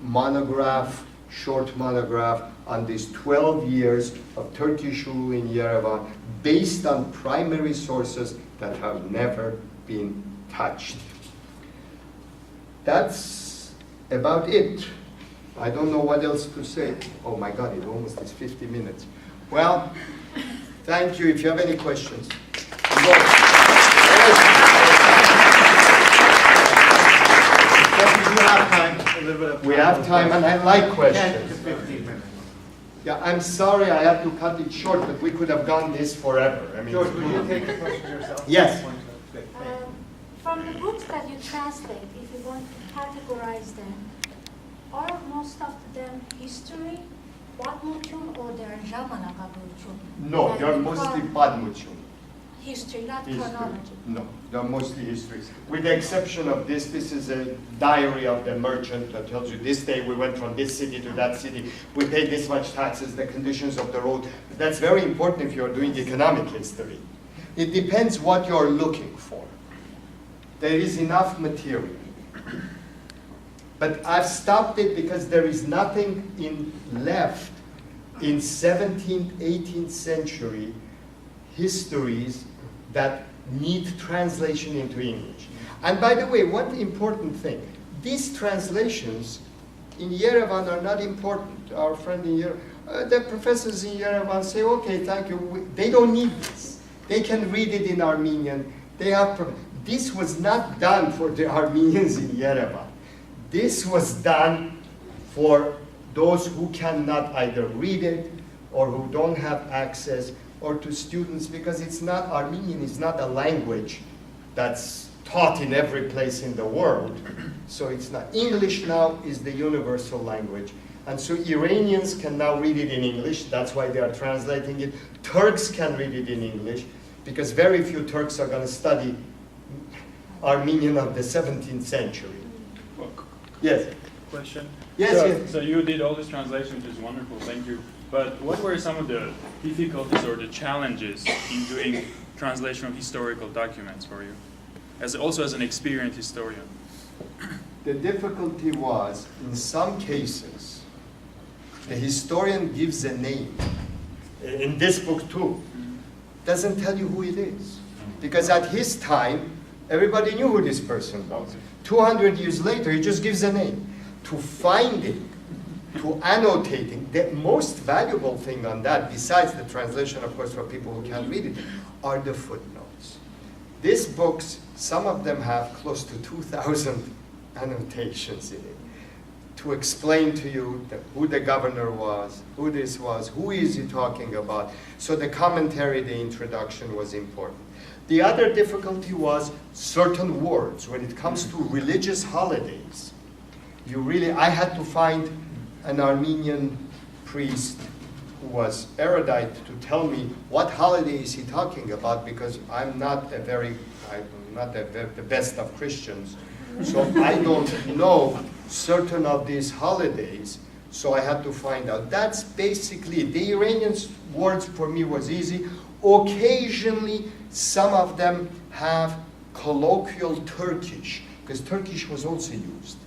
monograph, short monograph on these 12 years of Turkish rule in Yerevan based on primary sources that have never been touched. That's about it. I don't know what else to say. Oh my God, it almost is 50 minutes. Well, thank you. If you have any questions. We have time, a little bit of time. We have time, and I like 10 to questions. 15 minutes. Yeah, I'm sorry I had to cut it short, but we could have done this forever. I mean, George, will you take the questions yourself? Yes. Good, thank you. From the books that you translate, if you want to categorize them, are most of them history, Bournoutian, or they're Jamanagabuchun? No, they're mostly Bournoutian. History, not History. chronology. No, they're mostly history. With the exception of this is a diary of the merchant that tells you this day we went from this city to that city, we paid this much taxes, the conditions of the road. That's very important if you're doing economic history. It depends what you're looking for. There is enough material. But I've stopped it because there is nothing left in 17th, 18th century histories that need translation into English. And by the way, one important thing, these translations in Yerevan are not important. Our friend in Yerevan, the professors in Yerevan say, okay, thank you. They don't need this. They can read it in Armenian. This was not done for the Armenians in Yerevan. This was done for those who cannot either read it or who don't have access, or to students, because it's not, Armenian is not a language that's taught in every place in the world. So it's not. English now is the universal language. And so Iranians can now read it in English. That's why they are translating it. Turks can read it in English, because very few Turks are going to study Armenian of the 17th century. Yes? Question. Yes, so, yes. So you did all this translation, which is wonderful, thank you. But what were some of the difficulties or the challenges in doing translation of historical documents for you? Also as an experienced historian. The difficulty was, in some cases, the historian gives a name. In this book too. Doesn't tell you who it is. Because at his time, everybody knew who this person was. 200 years later, he just gives a name. To finding, to annotating, the most valuable thing on that, besides the translation, of course, for people who can't read it, are the footnotes. These books, some of them have close to 2,000 annotations in it to explain to you who the governor was, who this was, who is he talking about. So the commentary, the introduction was important. The other difficulty was certain words. When it comes to religious holidays, I had to find an Armenian priest who was erudite to tell me what holiday is he talking about, because I'm not the best of Christians. So I don't know certain of these holidays, so I had to find out. That's basically it. The Iranian words for me was easy. Occasionally, some of them have colloquial Turkish, because Turkish was also used.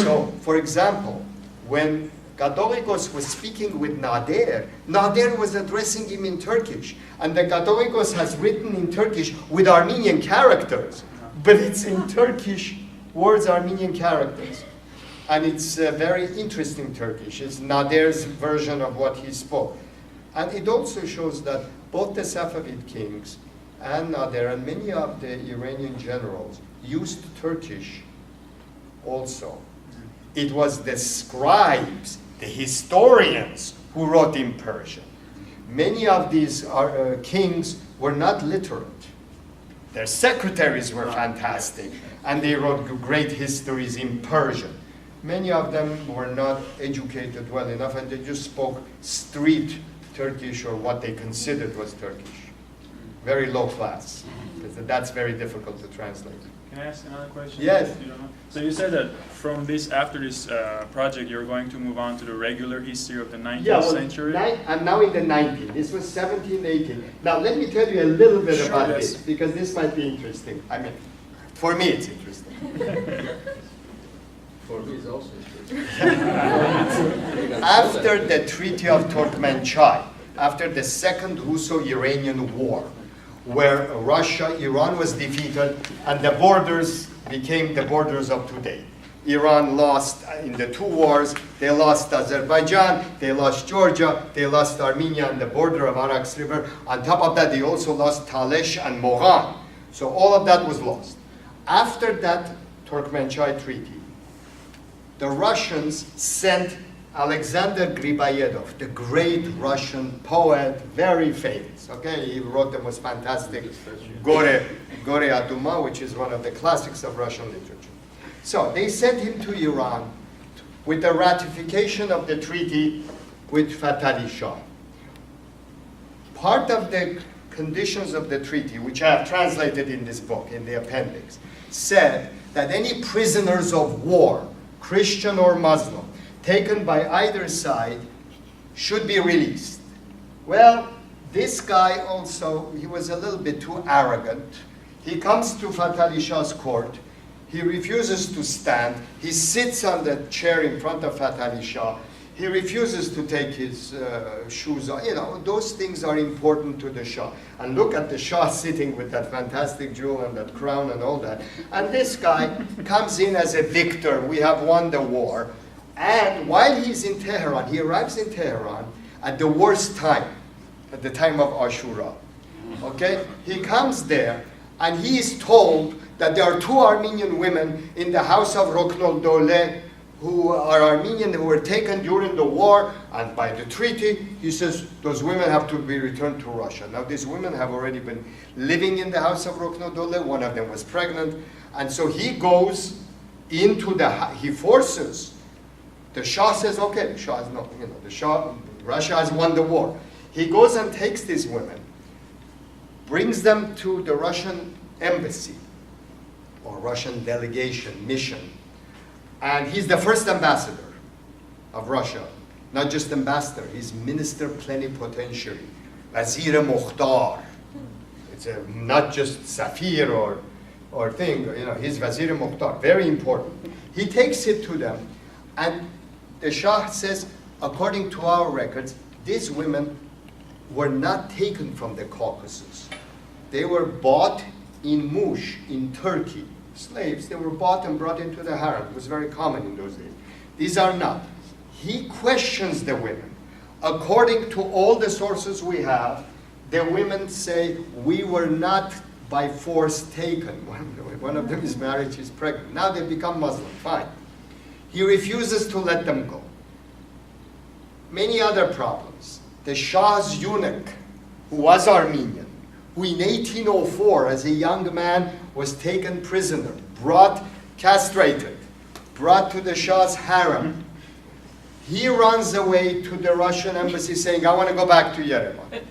So, for example, when Gadoligos was speaking with Nader, Nader was addressing him in Turkish, and the Gadoligos has written in Turkish with Armenian characters, but it's in Turkish words, Armenian characters. And it's very interesting Turkish. It's Nader's version of what he spoke. And it also shows that both the Safavid kings and Nader and many of the Iranian generals used Turkish also. It was the scribes, the historians, who wrote in Persian. Many of these kings were not literate. Their secretaries were fantastic, and they wrote great histories in Persian. Many of them were not educated well enough, and they just spoke street Turkish, or what they considered was Turkish. Very low class. That's very difficult to translate. Can I ask another question? Yes. You don't know? So you said that after this project, you're going to move on to the regular history of the 19th century? I'm now in the 19th. This was 17, 18. Now, let me tell you a little bit about this, because this might be interesting. I mean, for me, it's interesting. For me, it's also interesting. After the Treaty of Turkmenchai, after the Second Russo-Iranian War, where Iran was defeated, and the borders became the borders of today. Iran lost in the two wars. They lost Azerbaijan, they lost Georgia, they lost Armenia and the border of Arax River. On top of that, they also lost Talesh and Mogan. So all of that was lost. After that Turkmenchai Treaty, the Russians sent Alexander Griboyedov, the great Russian poet, very famous. Okay, he wrote the most fantastic Gore Aduma, which is one of the classics of Russian literature. So they sent him to Iran with the ratification of the treaty with Fatali Shah. Part of the conditions of the treaty, which I have translated in this book, in the appendix, said that any prisoners of war, Christian or Muslim, taken by either side, should be released. Well, this guy also, he was a little bit too arrogant. He comes to Fatali Shah's court. He refuses to stand. He sits on the chair in front of Fatali Shah. He refuses to take his shoes off. You know, those things are important to the Shah. And look at the Shah sitting with that fantastic jewel and that crown and all that. And this guy comes in as a victor. We have won the war. And while he's in Tehran, he arrives in Tehran at the worst time, at the time of Ashura. Okay? He comes there, and he is told that there are two Armenian women in the house of Roknol Dole who are Armenian, who were taken during the war, and by the treaty, he says those women have to be returned to Russia. Now these women have already been living in the house of Ruknodole, one of them was pregnant, and so he goes into he forces, the Shah says, okay, the Shah is not, the Shah, Russia has won the war. He goes and takes these women, brings them to the Russian embassy, or Russian delegation, mission, and he's the first ambassador of Russia. Not just ambassador, he's minister plenipotentiary, Wazir Mukhtar. It's not just Safir or thing, he's Wazir Mukhtar, very important. He takes it to them, and the Shah says, according to our records, these women were not taken from the Caucasus. They were bought in Mush, in Turkey. Slaves, they were bought and brought into the harem. It was very common in those days. These are not. He questions the women. According to all the sources we have, the women say, we were not by force taken. One of them is married, she's pregnant. Now they become Muslim, fine. He refuses to let them go. Many other problems. The Shah's eunuch, who was Armenian, who in 1804, as a young man, was taken prisoner, castrated, brought to the Shah's harem. He runs away to the Russian embassy saying, I want to go back to Yerevan.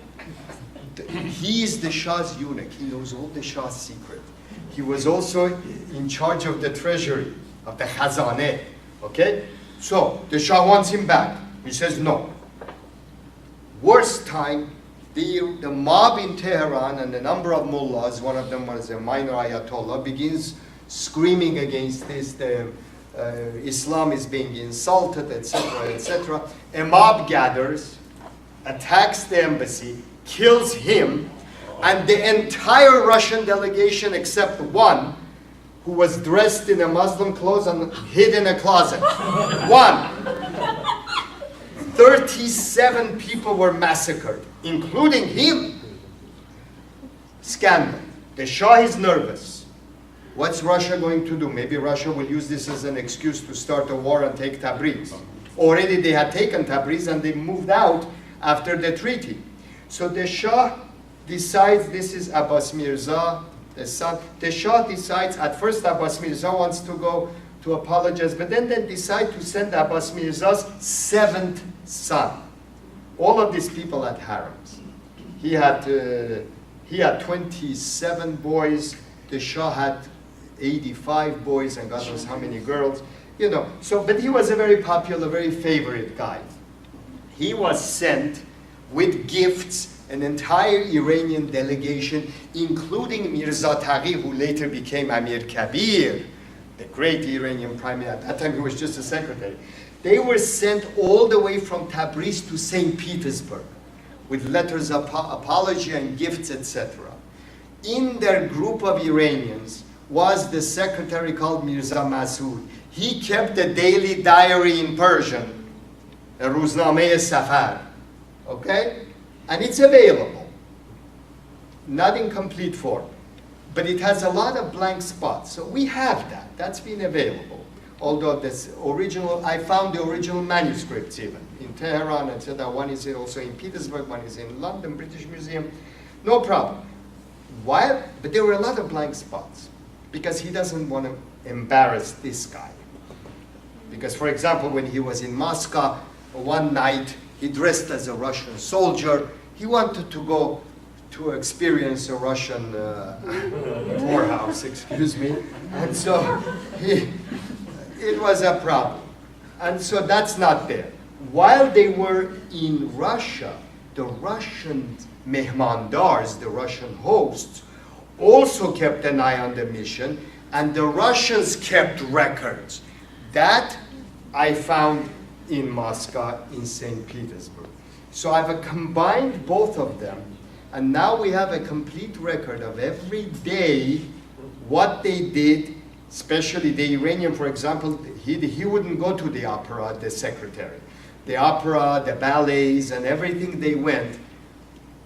He is the Shah's eunuch. He knows all the Shah's secret. He was also in charge of the treasury, of the Khazaneh. Okay? So, the Shah wants him back. He says no. Worst time, the mob in Tehran and a number of mullahs, one of them was a minor ayatollah, begins screaming against this, Islam is being insulted, etc., etc. A mob gathers, attacks the embassy, kills him, and the entire Russian delegation except one, who was dressed in a Muslim clothes and hid in a closet. One. 37 people were massacred, including him. Scandal. The Shah is nervous. What's Russia going to do? Maybe Russia will use this as an excuse to start a war and take Tabriz. Already they had taken Tabriz and they moved out after the treaty. So the Shah decides, this is Abbas Mirza, the son. The Shah decides, at first Abbas Mirza wants to go to apologize, but then they decide to send Abbas Mirza's 7th son. All of these people had harems. He had 27 boys. The Shah had 85 boys and God knows how many girls. So, but he was a very popular, very favorite guy. He was sent with gifts, an entire Iranian delegation, including Mirza Taghi, who later became Amir Kabir, the great Iranian prime minister. At that time, he was just a secretary. They were sent all the way from Tabriz to St. Petersburg with letters of apology and gifts, etc. In their group of Iranians was the secretary called Mirza Masoud. He kept a daily diary in Persian, a Ruznameh Safar, okay? And it's available, not in complete form, but it has a lot of blank spots. So we have that, that's been available. Although this original, I found the original manuscripts even in Tehran, etc. One is also in Petersburg, one is in London, British Museum, no problem. Why? But there were a lot of blank spots because he doesn't want to embarrass this guy. Because, for example, when he was in Moscow, one night he dressed as a Russian soldier. He wanted to go to experience a Russian whorehouse, excuse me. And so it was a problem. And so that's not there. While they were in Russia, the Russian mehmandars, the Russian hosts, also kept an eye on the mission, and the Russians kept records. That I found in Moscow, in St. Petersburg. So I've combined both of them, and now we have a complete record of every day what they did, especially the Iranian, for example, he wouldn't go to the opera, the secretary. The opera, the ballets, and everything they went,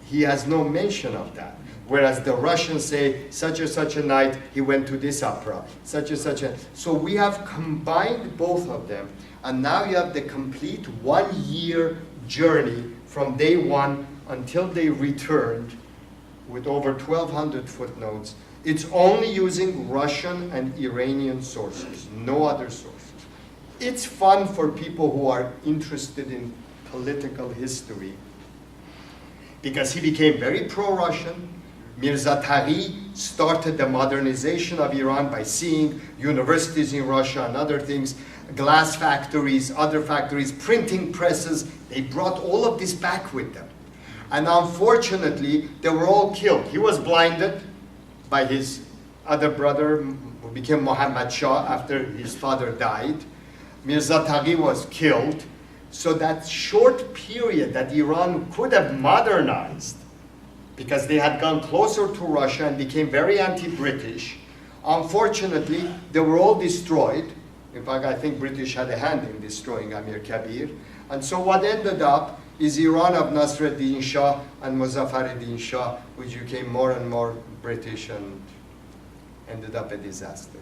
he has no mention of that. Whereas the Russians say, such and such a night, he went to this opera, such and such a... So we have combined both of them, and now you have the complete 1 year journey from day one until they returned with over 1,200 footnotes. It's only using Russian and Iranian sources, no other sources. It's fun for people who are interested in political history, because he became very pro-Russian. Mirza Taghi started the modernization of Iran by seeing universities in Russia and other things, glass factories, other factories, printing presses. They brought all of this back with them. And unfortunately, they were all killed. He was blinded by his other brother, who became Muhammad Shah after his father died. Mirza Taghi was killed. So that short period that Iran could have modernized, because they had gone closer to Russia and became very anti-British, unfortunately, they were all destroyed. In fact, I think British had a hand in destroying Amir Kabir. And so what ended up is Iran of Nasruddin Shah and Muzaffaruddin Shah, which became more and more British and ended up a disaster.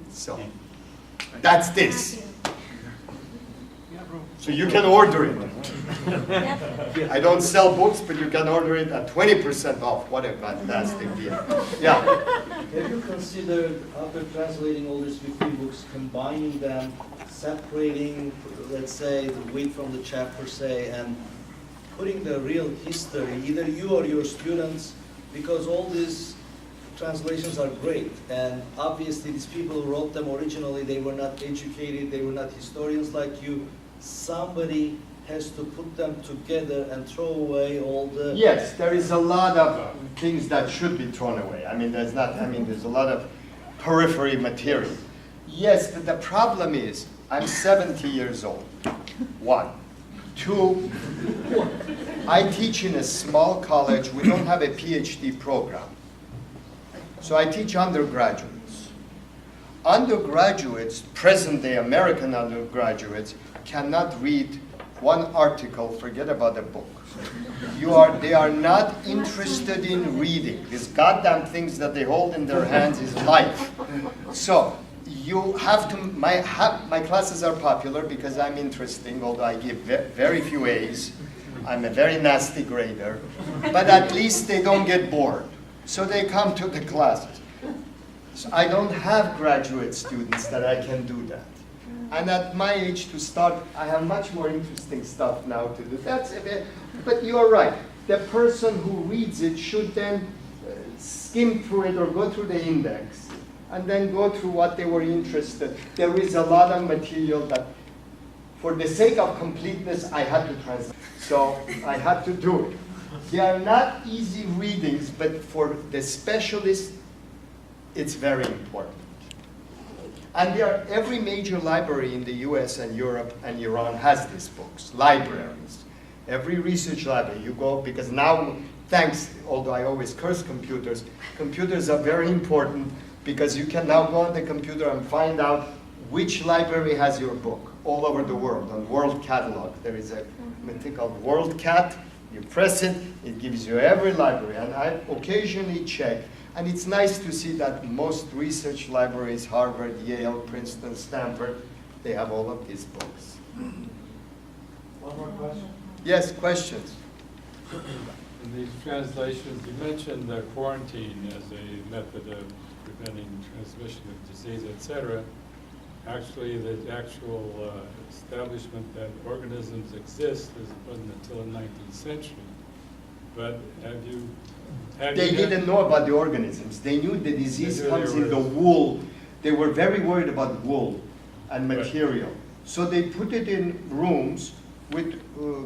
So that's this. So you can order it. I don't sell books, but you can order it at 20% off. What a fantastic deal. Yeah. Have you considered, after translating all these 50 books, combining them, separating, let's say, the wheat from the chaff per se, and putting the real history, either you or your students, because all these translations are great, and obviously these people who wrote them originally, they were not educated, they were not historians like you. Somebody has to put them together and throw away all the... Yes, there is a lot of things that should be thrown away. I mean, there's a lot of periphery material. Yes, but the problem is, I'm 70 years old. 1. 2, I teach in a small college. We don't have a PhD program. So I teach undergraduates. Undergraduates, present-day American undergraduates, cannot read one article, forget about a book. They are not interested in reading. These goddamn things that they hold in their hands is life. So you have to, my classes are popular because I'm interesting, although I give very few A's. I'm a very nasty grader, but at least they don't get bored. So they come to the classes. So I don't have graduate students that I can do that. And at my age to start, I have much more interesting stuff now to do. That's a bit, but you're right. The person who reads it should then skim through it or go through the index and then go through what they were interested. There is a lot of material that, for the sake of completeness, I had to translate. So I had to do it. They are not easy readings, but for the specialist, it's very important. And every major library in the US and Europe and Iran has these books, libraries. Every research library you go, because now, thanks, although I always curse computers, computers are very important because you can now go on the computer and find out which library has your book all over the world. On World Catalog, there is a thing called World Cat. You press it, it gives you every library. And I occasionally check. And it's nice to see that most research libraries, Harvard, Yale, Princeton, Stanford, they have all of these books. One more question. Yes, questions? In these translations, you mentioned quarantine as a method of preventing transmission of disease, etc. Actually, the actual establishment that organisms exist wasn't until the 19th century. But They didn't know about the organisms. They knew the disease comes in the wool. They were very worried about wool and material. Right. So they put it in rooms with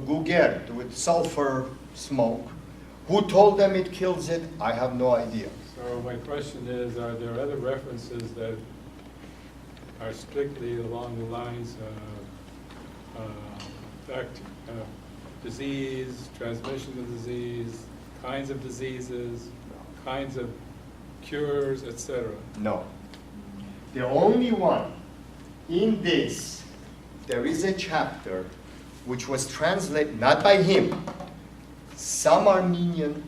gugert, with sulfur smoke. Who told them it kills it? I have no idea. So my question is, are there other references that are strictly along the lines of disease, transmission of disease, kinds of diseases, kinds of cures, etc.? No. The only one in this, there is a chapter which was translated, not by him, some Armenian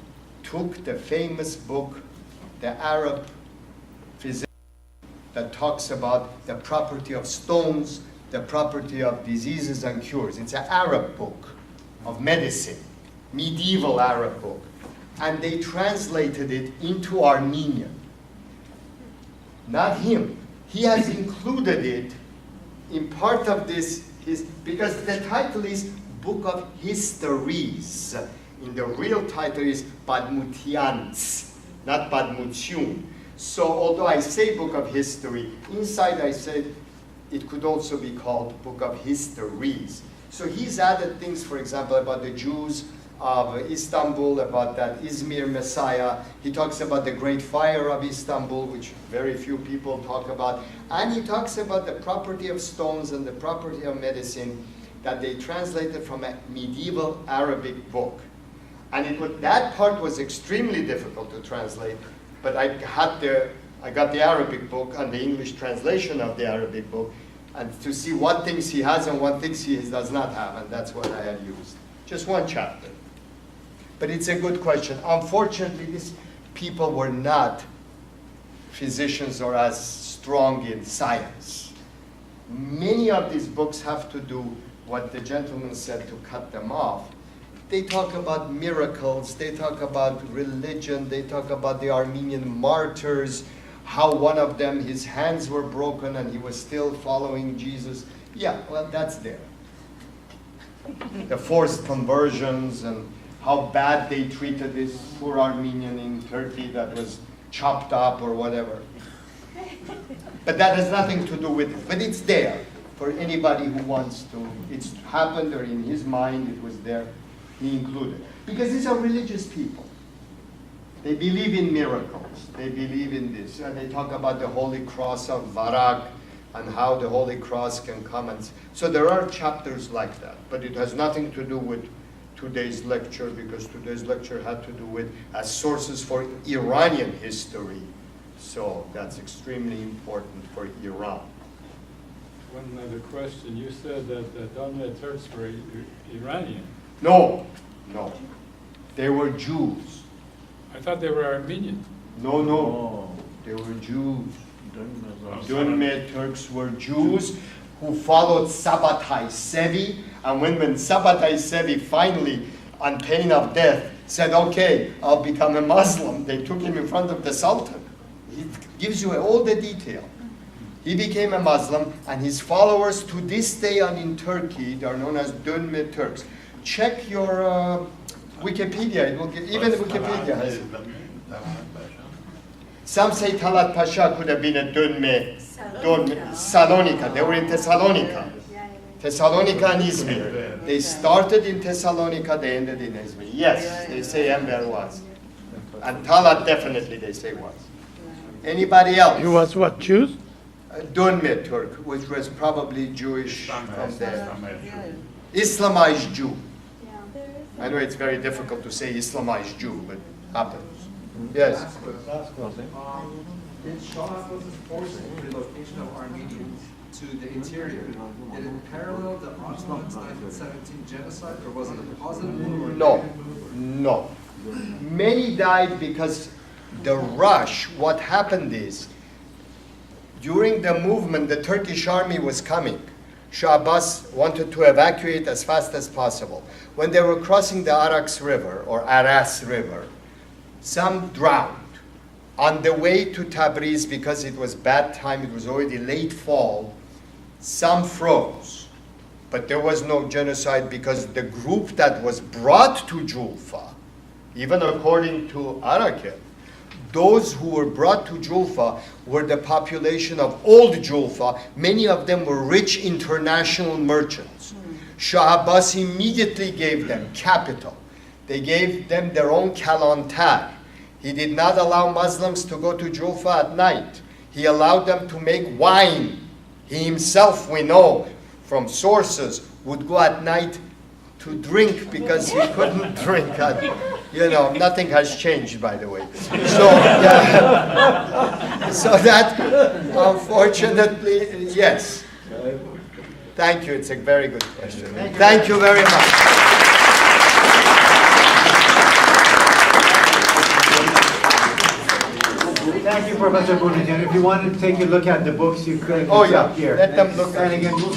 took the famous book, the Arab physician, that talks about the property of stones, the property of diseases and cures. It's an Arab book of medicine, medieval Arab book. And they translated it into Armenian. Not him. He has included it in part of this, because the title is Book of Histories. In the real title is Bournoutians, not Bournoutian. So although I say Book of History, inside I said it could also be called Book of Histories. So he's added things, for example, about the Jews of Istanbul, about that Izmir Messiah. He talks about the Great Fire of Istanbul, which very few people talk about. And he talks about the property of stones and the property of medicine that they translated from a medieval Arabic book. And that part was extremely difficult to translate, but I got the Arabic book and the English translation of the Arabic book, and to see what things he has and what things he does not have, and that's what I had used. Just one chapter. But it's a good question. Unfortunately, these people were not physicians or as strong in science. Many of these books have to do what the gentleman said, to cut them off. They talk about miracles, they talk about religion, they talk about the Armenian martyrs, how one of them, his hands were broken and he was still following Jesus. Yeah, well, that's there. The forced conversions and how bad they treated this poor Armenian in Turkey that was chopped up or whatever. But that has nothing to do with it. But it's there for anybody who wants to. It's happened, or in his mind it was there. He included. Because these are religious people. They believe in miracles. They believe in this. And they talk about the Holy Cross of Varak and how the Holy Cross can come. And so there are chapters like that. But it has nothing to do with today's lecture, because today's lecture had to do with as sources for Iranian history. So that's extremely important for Iran. One other question. You said that the Donmed Turks were Iranian. No, no. They were Jews. I thought they were Armenian. No. They were Jews. Donmed Turks were Jews who followed Sabbatai Sevi. And when Sabbatai Sevi finally, on pain of death, said, okay, I'll become a Muslim, they took him in front of the Sultan. He gives you all the detail. He became a Muslim, and his followers to this day on in Turkey, they are known as Donmed Turks. Check your Wikipedia. It will give, even Wikipedia has it. Some say Talat Pasha could have been a Donmed, Salonika. They were in Thessalonica. Thessalonica and Izmir. They started in Thessalonica, they ended in Izmir. Yes, they say Enver was. And Talat definitely they say was. Anybody else? He was what, Jews? Donmed Turk, which was probably Jewish from there. Islamized Jew. I know it's very difficult to say Islamized Jew, but happens. Yes? In Shah Abbas's forced relocation of Armenians to the interior, did it parallel the Ottoman 1917 genocide, or was it a positive move? No. Many died because the rush, what happened is, during the movement, the Turkish army was coming. Shah Abbas wanted to evacuate as fast as possible. When they were crossing the Arax River, or Aras River, some drowned. On the way to Tabriz, because it was bad time, it was already late fall, some froze. But there was no genocide because the group that was brought to Julfa, even according to Arakel, those who were brought to Julfa were the population of old Julfa. Many of them were rich international merchants. Shah Abbas immediately gave them capital. They gave them their own kalantar. He did not allow Muslims to go to Julfa at night. He allowed them to make wine. He himself, we know from sources, would go at night to drink because he couldn't drink. Nothing has changed, by the way. So that, unfortunately, yes. Thank you. It's a very good question. Thank you very much. Thank you, Professor Bournoutian. If you wanted to take a look at the books, you could. Oh, It's yeah, up here. let them look at And it. again, we'll